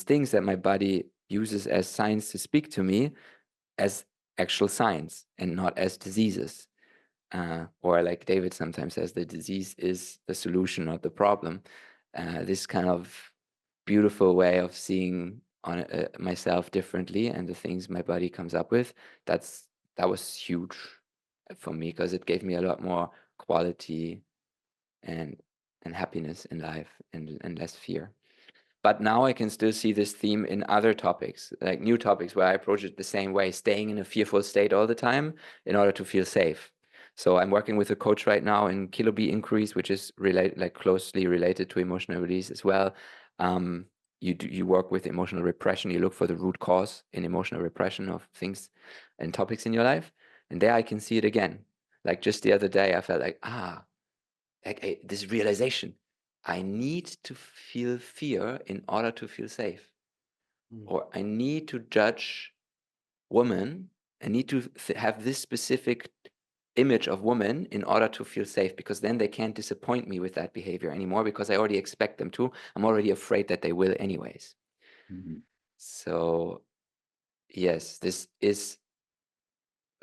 things that my body uses as signs to speak to me as actual signs and not as diseases. Or like David sometimes says, the disease is the solution, not the problem. This kind of beautiful way of seeing on myself differently and the things my body comes up with, that was huge for me, because it gave me a lot more quality and happiness in life, and less fear. But now I can still see this theme in other topics, like new topics, where I approach it the same way, staying in a fearful state all the time in order to feel safe. So I'm working with a coach right now in Kilobi Inquiries, which is closely related to emotional release as well. You work with emotional repression. You look for the root cause in emotional repression of things and topics in your life. And there I can see it again. Like just the other day, I felt like, this realization. I need to feel fear in order to feel safe. Or I need to judge women. I need to have this specific image of women in order to feel safe, because then they can't disappoint me with that behavior anymore, because I already expect them to. I'm already afraid that they will anyways. So yes, this is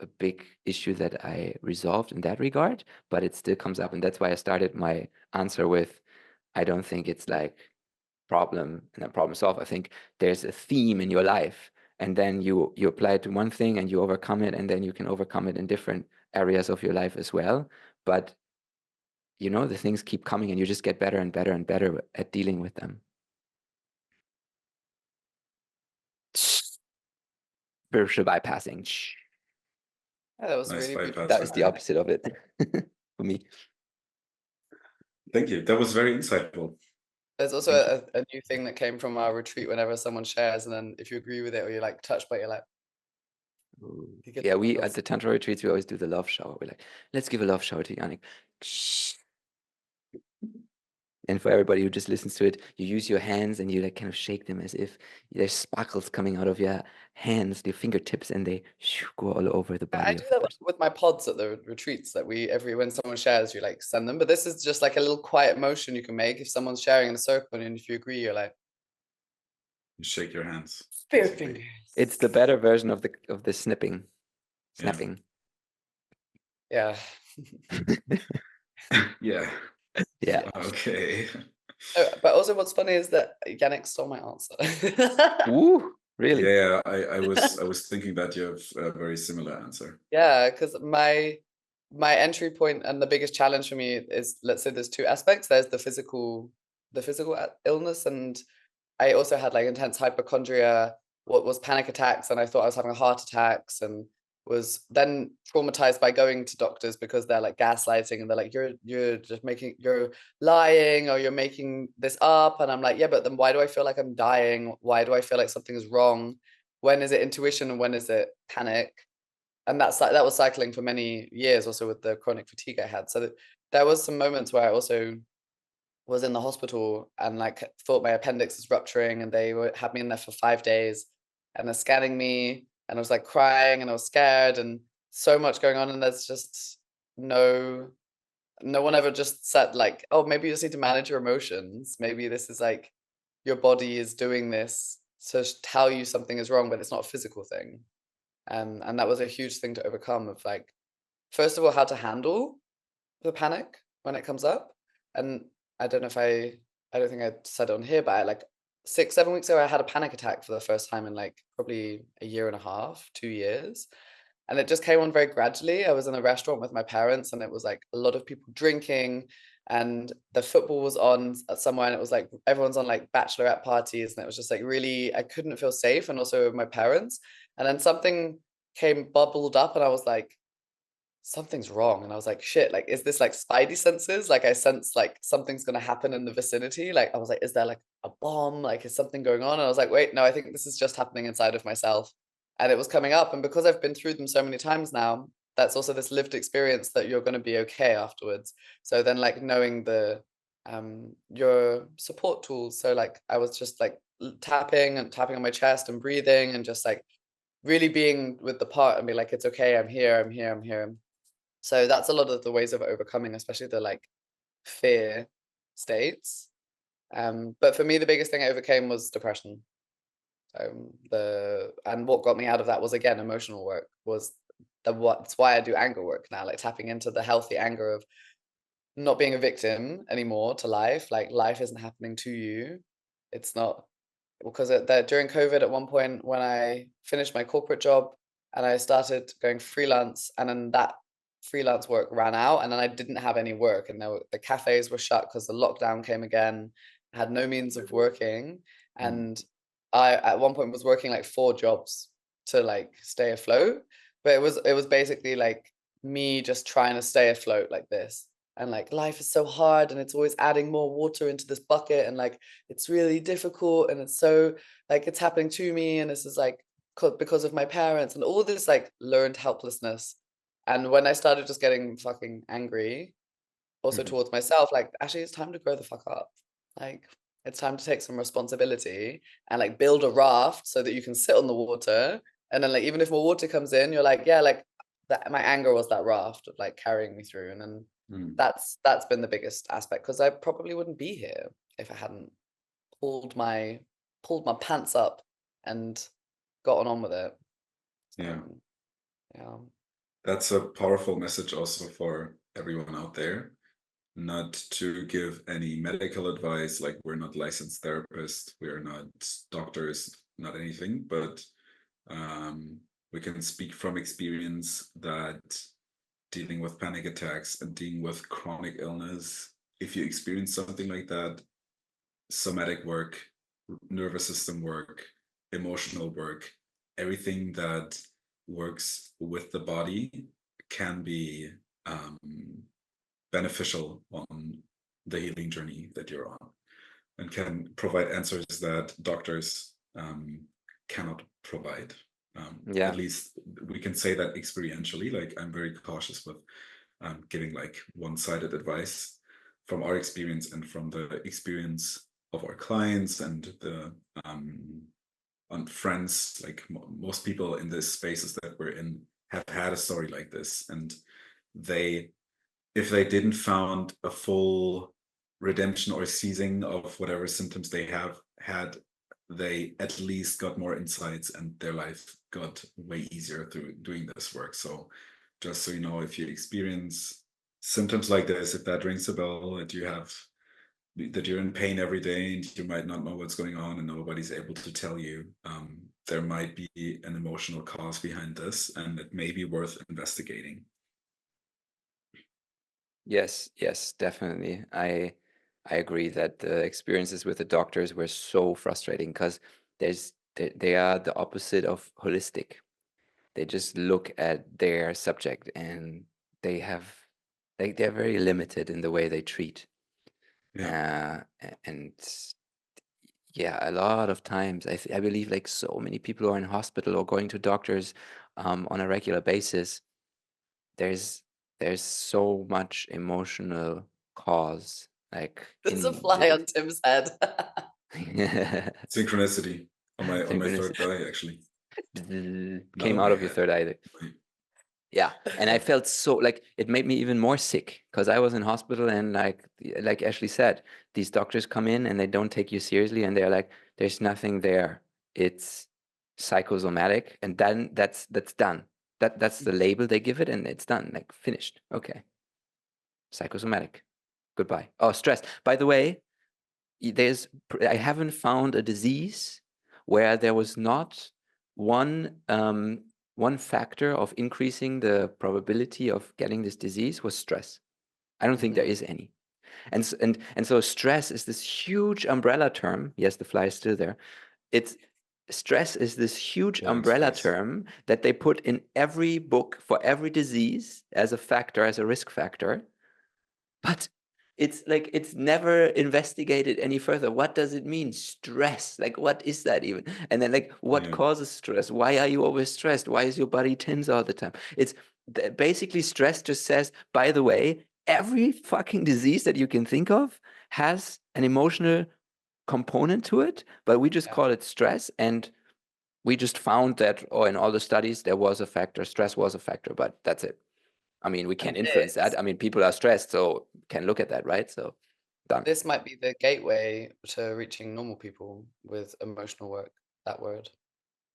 a big issue that I resolved in that regard, but it still comes up. And that's why I started my answer with, I don't think it's like problem and then problem solve. I think there's a theme in your life, and then you apply it to one thing and you overcome it, and then you can overcome it in different areas of your life as well. But you know, the things keep coming and you just get better and better and better at dealing with them. Spiritual bypassing. Yeah, that was Nice really bypass. beautiful. That was the opposite of it for me. Thank you. That was very insightful. There's also a new thing that came from our retreat. Whenever someone shares, and then if you agree with it or you're like touched by it, you're like, yeah, we at the Tantra retreats, we always do the love shower. We're like, let's give a love shower to Jannick. And for everybody who just listens to it, you use your hands and you like kind of shake them as if there's sparkles coming out of your hands, your fingertips, and they go all over the body. I do that with my pods at the retreats, that when someone shares, you like send them. But this is just like a little quiet motion you can make if someone's sharing in a circle, and if you agree, you're like, you shake your hands. spirit fingers. It's the better version of the snapping. Yeah. Yeah. Yeah. Okay. But also what's funny is that Jannick stole my answer. Ooh, really? Yeah, I was thinking that you have a very similar answer. Yeah, because my entry point and the biggest challenge for me is, let's say there's two aspects. There's the physical illness, and I also had like intense hypochondria, what was panic attacks, and I thought I was having heart attacks, and was then traumatized by going to doctors because they're like gaslighting, and they're like, you're lying, or you're making this up. And I'm like, yeah, but then why do I feel like I'm dying? Why do I feel like something is wrong? When is it intuition and when is it panic? And that was cycling for many years, also with the chronic fatigue I had. So there was some moments where I also was in the hospital and like thought my appendix was rupturing, and they had me in there for 5 days, and they're scanning me, and I was like crying, and I was scared, and so much going on. And there's just no one ever just said like, oh, maybe you just need to manage your emotions. Maybe this is like your body is doing this to tell you something is wrong, but it's not a physical thing. And that was a huge thing to overcome, of like, first of all, how to handle the panic when it comes up. And I don't know if I don't think I said it on here, but like 6-7 weeks ago, I had a panic attack for the first time in like probably a year and a half, 2 years. And it just came on very gradually. I was in a restaurant with my parents, and it was like a lot of people drinking, and the football was on somewhere, and it was like everyone's on like bachelorette parties, and it was just like really, I couldn't feel safe, and also with my parents. And then something bubbled up, and I was like, something's wrong. And I was like, shit, like, is this like spidey senses? Like I sense like something's gonna happen in the vicinity. Like I was like, is there like a bomb? Like, is something going on? And I was like, wait, no, I think this is just happening inside of myself. And it was coming up. And because I've been through them so many times now, that's also this lived experience that you're going to be okay afterwards. So then like knowing your support tools. So like I was just like tapping on my chest and breathing, and just like really being with the part and be like, it's okay, I'm here. So that's a lot of the ways of overcoming, especially the like fear states. But for me, the biggest thing I overcame was depression. And what got me out of that was, again, emotional work. That's why I do anger work now, like tapping into the healthy anger of not being a victim anymore to life. Like, life isn't happening to you. It's not, because during COVID, at one point when I finished my corporate job and I started going freelance, and then that freelance work ran out, and then I didn't have any work, and the cafes were shut because the lockdown came again. I had no means of working, and I at one point was working like 4 jobs to like stay afloat. But it was basically like me just trying to stay afloat like this. And like, life is so hard, and it's always adding more water into this bucket, and like it's really difficult, and it's so like it's happening to me, and this is like because of my parents, and all this like learned helplessness. And when I started just getting fucking angry, also towards myself, like, actually it's time to grow the fuck up. Like, it's time to take some responsibility and like build a raft so that you can sit on the water. And then like, even if more water comes in, you're like, yeah, like that, my anger was that raft of like carrying me through. And then that's been the biggest aspect, because I probably wouldn't be here if I hadn't pulled my pants up and gotten on with it. So, yeah. That's a powerful message also for everyone out there. Not to give any medical advice, like we're not licensed therapists, we are not doctors, not anything, but we can speak from experience that dealing with panic attacks and dealing with chronic illness, if you experience something like that, somatic work, nervous system work, emotional work, everything that works with the body can be beneficial on the healing journey that you're on, and can provide answers that doctors cannot provide. At least we can say that experientially. Like, I'm very cautious with giving like one-sided advice from our experience and from the experience of our clients and the friends. Like, most people in the spaces that we're in have had a story like this, and if they didn't found a full redemption or seizing of whatever symptoms they have had, they at least got more insights, and their life got way easier through doing this work. So just so you know, if you experience symptoms like this, if that rings a bell, that you're in pain every day and you might not know what's going on and nobody's able to tell you, there might be an emotional cause behind this, and it may be worth investigating. Yes, definitely. I agree that the experiences with the doctors were so frustrating, because they are the opposite of holistic. They just look at their subject, and they're very limited in the way they treat. And a lot of times I believe like so many people who are in hospital or going to doctors on a regular basis, there's so much emotional cause. Like, there's a fly on Tim's head. Synchronicity on my third eye, actually. Came out of your third eye. Yeah, and I felt so, like, it made me even more sick, because I was in hospital, and like Ashley said, these doctors come in and they don't take you seriously, and they're like, there's nothing there, it's psychosomatic, and then that's done. That's the label they give it, and it's done, like, finished. Okay, psychosomatic, goodbye. Oh, stress. By the way, I haven't found a disease where there was not one factor of increasing the probability of getting this disease was stress. I don't think there is any. And so stress is this huge umbrella term. Yes, the fly is still there. Stress is this huge umbrella term that they put in every book for every disease as a factor, as a risk factor. But it's like, it's never investigated any further. What does it mean? Stress. Like, what is that even? And then, like, what causes stress? Why are you always stressed? Why is your body tense all the time? It's basically, stress just says, by the way, every fucking disease that you can think of has an emotional component to it, but we just call it stress. And we just found that, in all the studies, there was a factor. Stress was a factor, but that's it. I mean, we can't influence that. I mean, people are stressed, so can look at that, right? So done. This might be the gateway to reaching normal people with emotional work. that word.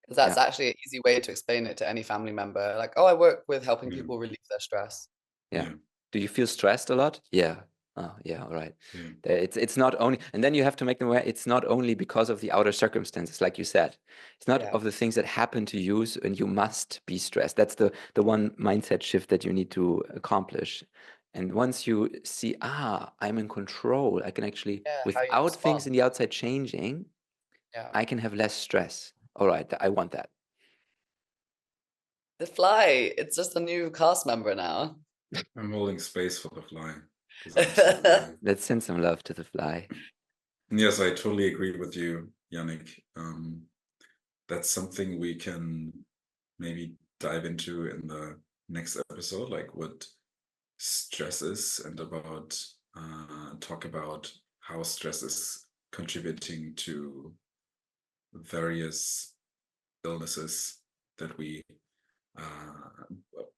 Because that's actually an easy way to explain it to any family member. Like, oh, I work with helping people relieve their stress. Yeah. Do you feel stressed a lot? Yeah. Oh, yeah. All right. Yeah. It's not only, and then you have to make them aware. It's not only because of the outer circumstances, like you said. It's not of the things that happen to you, and you must be stressed. That's the one mindset shift that you need to accomplish. And once you see, I'm in control, I can actually, without things in the outside changing, I can have less stress. All right, I want that. The fly, it's just a new cast member now. I'm holding space for the fly. Let's send some love to the fly. Yes, I totally agree with you, Jannick. That's something we can maybe dive into in the next episode, like what stress is, and about talk about how stress is contributing to various illnesses that we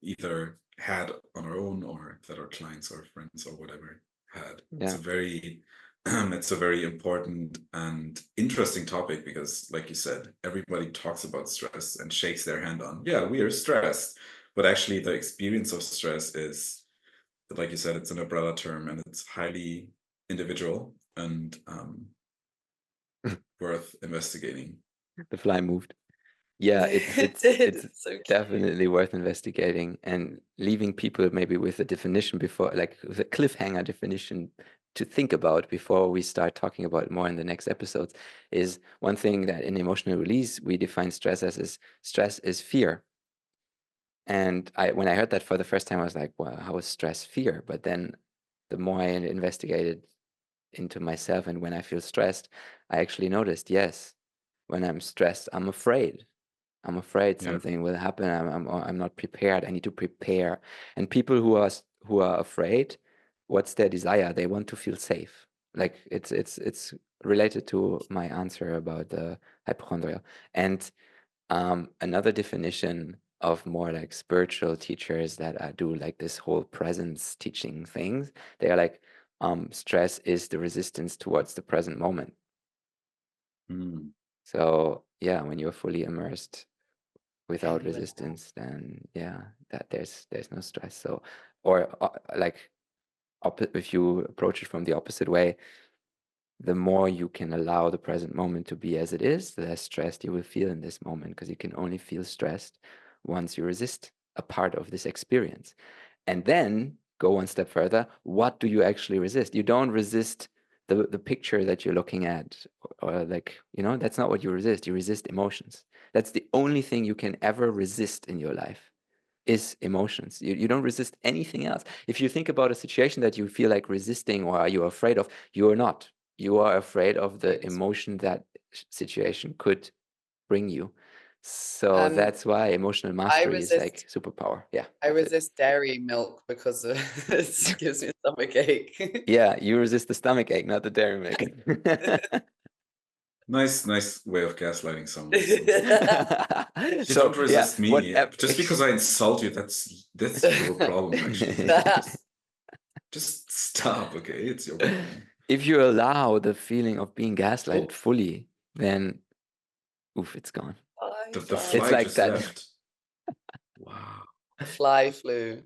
either had on our own or that our clients or friends or whatever had. It's a very it's a very important and interesting topic because, like you said, everybody talks about stress and shakes their hand on, we are stressed, but actually the experience of stress is, like you said, it's an umbrella term and it's highly individual and worth investigating. The fly moved. Yeah, it's so definitely worth investigating and leaving people maybe with a definition before, like with a cliffhanger definition to think about before we start talking about it more in the next episodes. Is one thing that in emotional release we define stress as is stress is fear. And when I heard that for the first time, I was like, well, how is stress fear? But then the more I investigated into myself and when I feel stressed, I actually noticed, yes, when I'm stressed, I'm afraid. I'm afraid something will happen. I'm not prepared. I need to prepare. And people who are afraid, what's their desire? They want to feel safe. Like it's related to my answer about the hypochondria. And another definition of more like spiritual teachers that do like this whole presence teaching things, they are like, stress is the resistance towards the present moment. So yeah, when you're fully immersed without resistance, then that there's no stress. So, or like if you approach it from the opposite way, the more you can allow the present moment to be as it is, the less stressed you will feel in this moment, because you can only feel stressed once you resist a part of this experience. And then go one step further, what do you actually resist? You don't resist the picture that you're looking at, or like, that's not what you resist. You resist emotions. That's the only thing you can ever resist in your life, is emotions. You don't resist anything else. If you think about a situation that you feel like resisting or you're afraid of, you're not. You are afraid of the emotion that situation could bring you. So that's why emotional mastery is like superpower. Yeah. I resist dairy milk because it gives me a stomach ache. Yeah, you resist the stomach ache, not the dairy milk. Nice way of gaslighting someone. You don't resist me. Just because I insult you, that's your problem, actually. Just stop, okay? It's your problem. If you allow the feeling of being gaslighted fully, then it's gone. The fly it's like just that. left. Wow. The fly flew.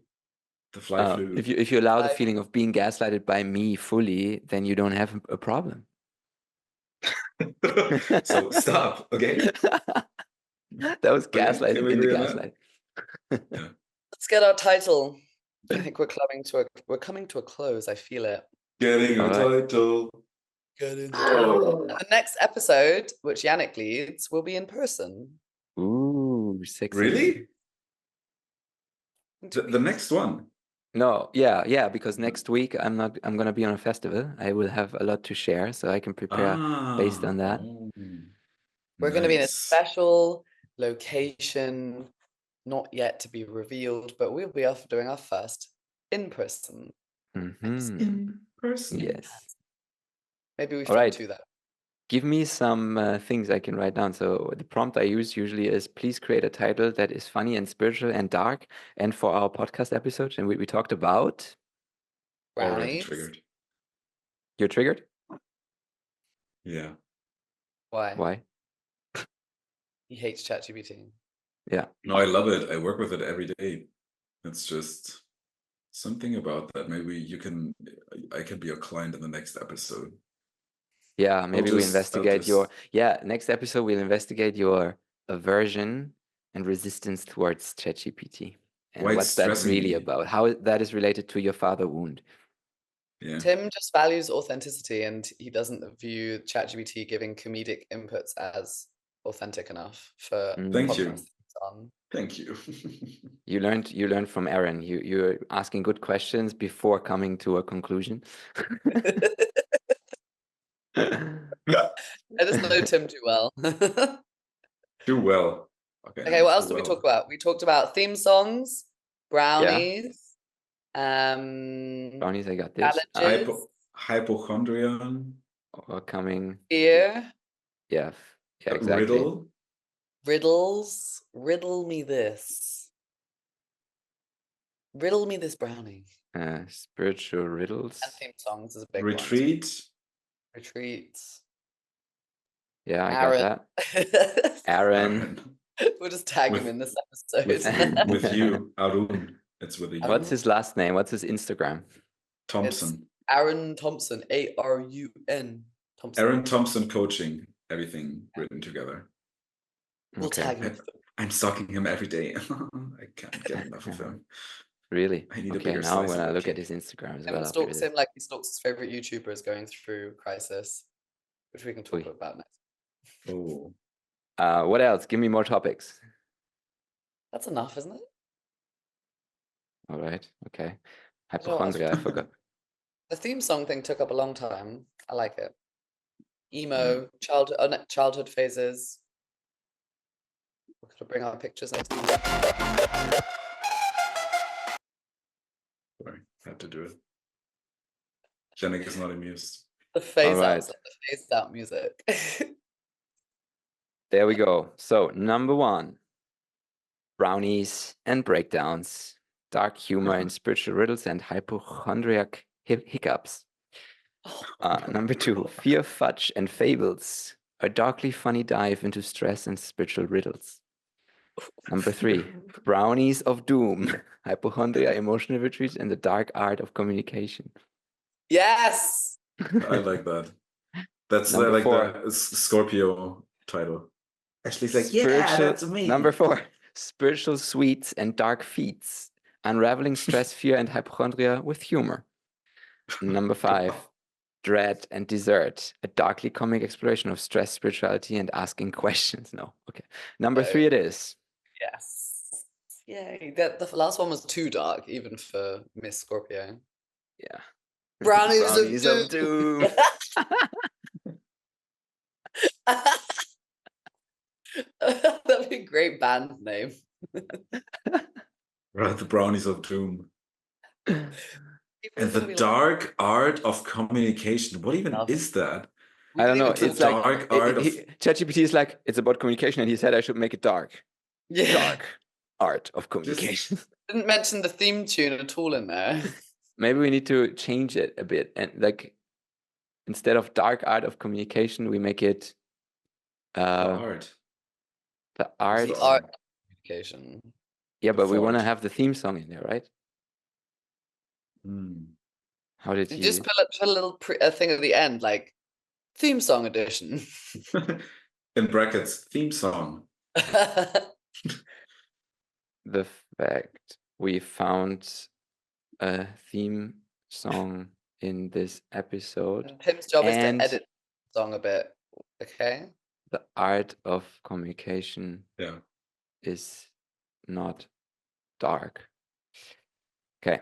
The fly flew. If you allow the feeling of being gaslighted by me fully, then you don't have a problem. So stop, okay? That was gaslighting in the gaslight. Let's get our title. I think we're coming to a close. I feel it. Getting a title. The next episode, which Jannick leads, will be in person. Ooh, sexy. Really? The next one? No, yeah, because next week I'm gonna be on a festival. I will have a lot to share, so I can prepare based on that. We're gonna be in a special location, not yet to be revealed, but we'll be off doing our first in-person. In person. Yes. Maybe we should do that. Give me some things I can write down. So the prompt I use usually is, please create a title that is funny and spiritual and dark. And for our podcast episode, and we talked about Brownies. Triggered. You're triggered? Yeah. Why? He hates ChatGPT. Yeah. No, I love it. I work with it every day. It's just something about that. Maybe I can be a client in the next episode. Yeah, maybe we investigate your just- next episode we'll investigate your aversion and resistance towards ChatGPT. And Why it's what's that stressing really me. about? How that is related to your father wound. Yeah. Tim just values authenticity, and he doesn't view ChatGPT giving comedic inputs as authentic enough for Thank you. podcasts on. Thank you. You learned from Aaron. You're asking good questions before coming to a conclusion. I just know Tim too well. Too well. Okay, what else did we talk about? We talked about theme songs, brownies, Brownies, I got this. challenges, Hypochondria. Overcoming. fear, Yeah, exactly. riddles. Riddle me this. Riddle me this brownie. Spiritual riddles. And theme songs is a big Retreat. one. Retreat. Yeah, I Aaron. got that. Aaron. We'll just tag him in this episode. With you, Arun. It's with you. What's his last name? What's his Instagram? Thompson. Aaron Thompson, ARUN Thompson. Aaron Thompson coaching, everything written together. We'll tag him. I'm stalking him every day. I can't get enough of him. Really? I need a Okay, bigger now slice when of I the look at cake. his Instagram as Tim well. after stalks this. him like he stalks his favorite YouTubers going through crisis, which we can talk about next. Oh. What else? Give me more topics. That's enough, isn't it? All right. Okay. know what else Hypochondria. I forgot. The theme song thing took up a long time. I like it. Emo, childhood phases. We're gonna bring out pictures next time. Sorry, had to do it. Jannick is not amused. The phase All right. outs, the phased out music. There we go. So number 1, brownies and breakdowns, dark humor and spiritual riddles, and hypochondriac hiccups. Number 2, fear, fudge, and fables, a darkly funny dive into stress and spiritual riddles. Number 3, brownies of doom, hypochondria, emotional retreats, and the dark art of communication. Yes. I like that. That's Number like 4. the Scorpio title. Ashley's like, Spiritual- yeah, that's me. Number 4, spiritual sweets and dark feats, unraveling stress, fear, and hypochondria with humor. Number 5, dread and dessert, a darkly comic exploration of stress, spirituality, and asking questions. No, okay. Number 3 it is. Yes. Yay. The last one was too dark, even for Miss Scorpio. Yeah. Brownies of doom. That'd be a great band name. Right, the brownies of doom. People And are the gonna be like, dark art of communication. What even Love. is that? I don't know. It's a It's like dark art of ChatGPT is like, it's about communication, and he said I should make it dark. yeah. Dark art of communication. Didn't mention the theme tune at all in there. Maybe we need to change it a bit, and like instead of dark art of communication, we make it the art. the art. The Art of communication. Yeah, but we want to fart. have the theme song in there, right? Hmm. How did You you? just put a little thing at the end, like theme song edition. In brackets, theme song. The fact we found a theme song in this episode, Tim's job is to And- edit the song a bit. Okay. the art of communication Yeah. is not dark. Okay.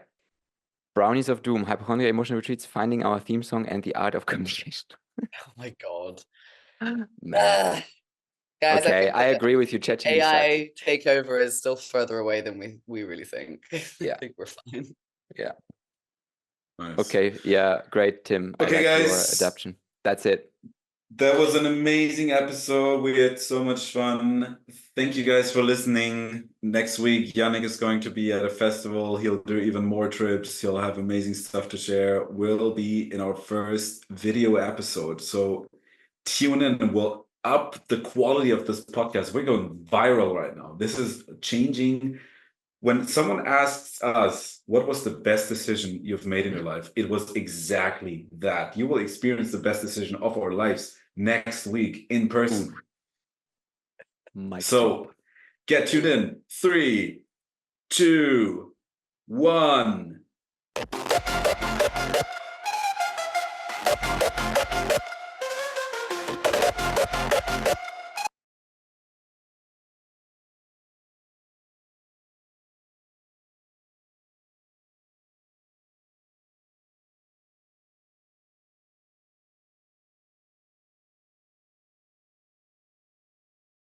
Brownies of Doom, Hypochondria, Emotional Retreats, Finding Our Theme Song, and the Art of Communication. Oh my god. Man. Guys, Okay, think I that agree with you. ChatGPT sucks. AI takeover is still further away than we really think. Yeah. I think we're fine. Nice. Okay, yeah, great, Tim. I Okay, like your guys. adaptation. That's it. That was an amazing episode. We had so much fun. Thank you guys for listening. Next week, Jannick is going to be at a festival. He'll do even more trips. He'll have amazing stuff to share. We'll be in our first video episode. So tune in and we'll up the quality of this podcast. We're going viral right now. This is changing. When someone asks us, what was the best decision you've made in your life? It was exactly that. You will experience the best decision of our lives next week in person. So get tuned in. 3, 2, 1.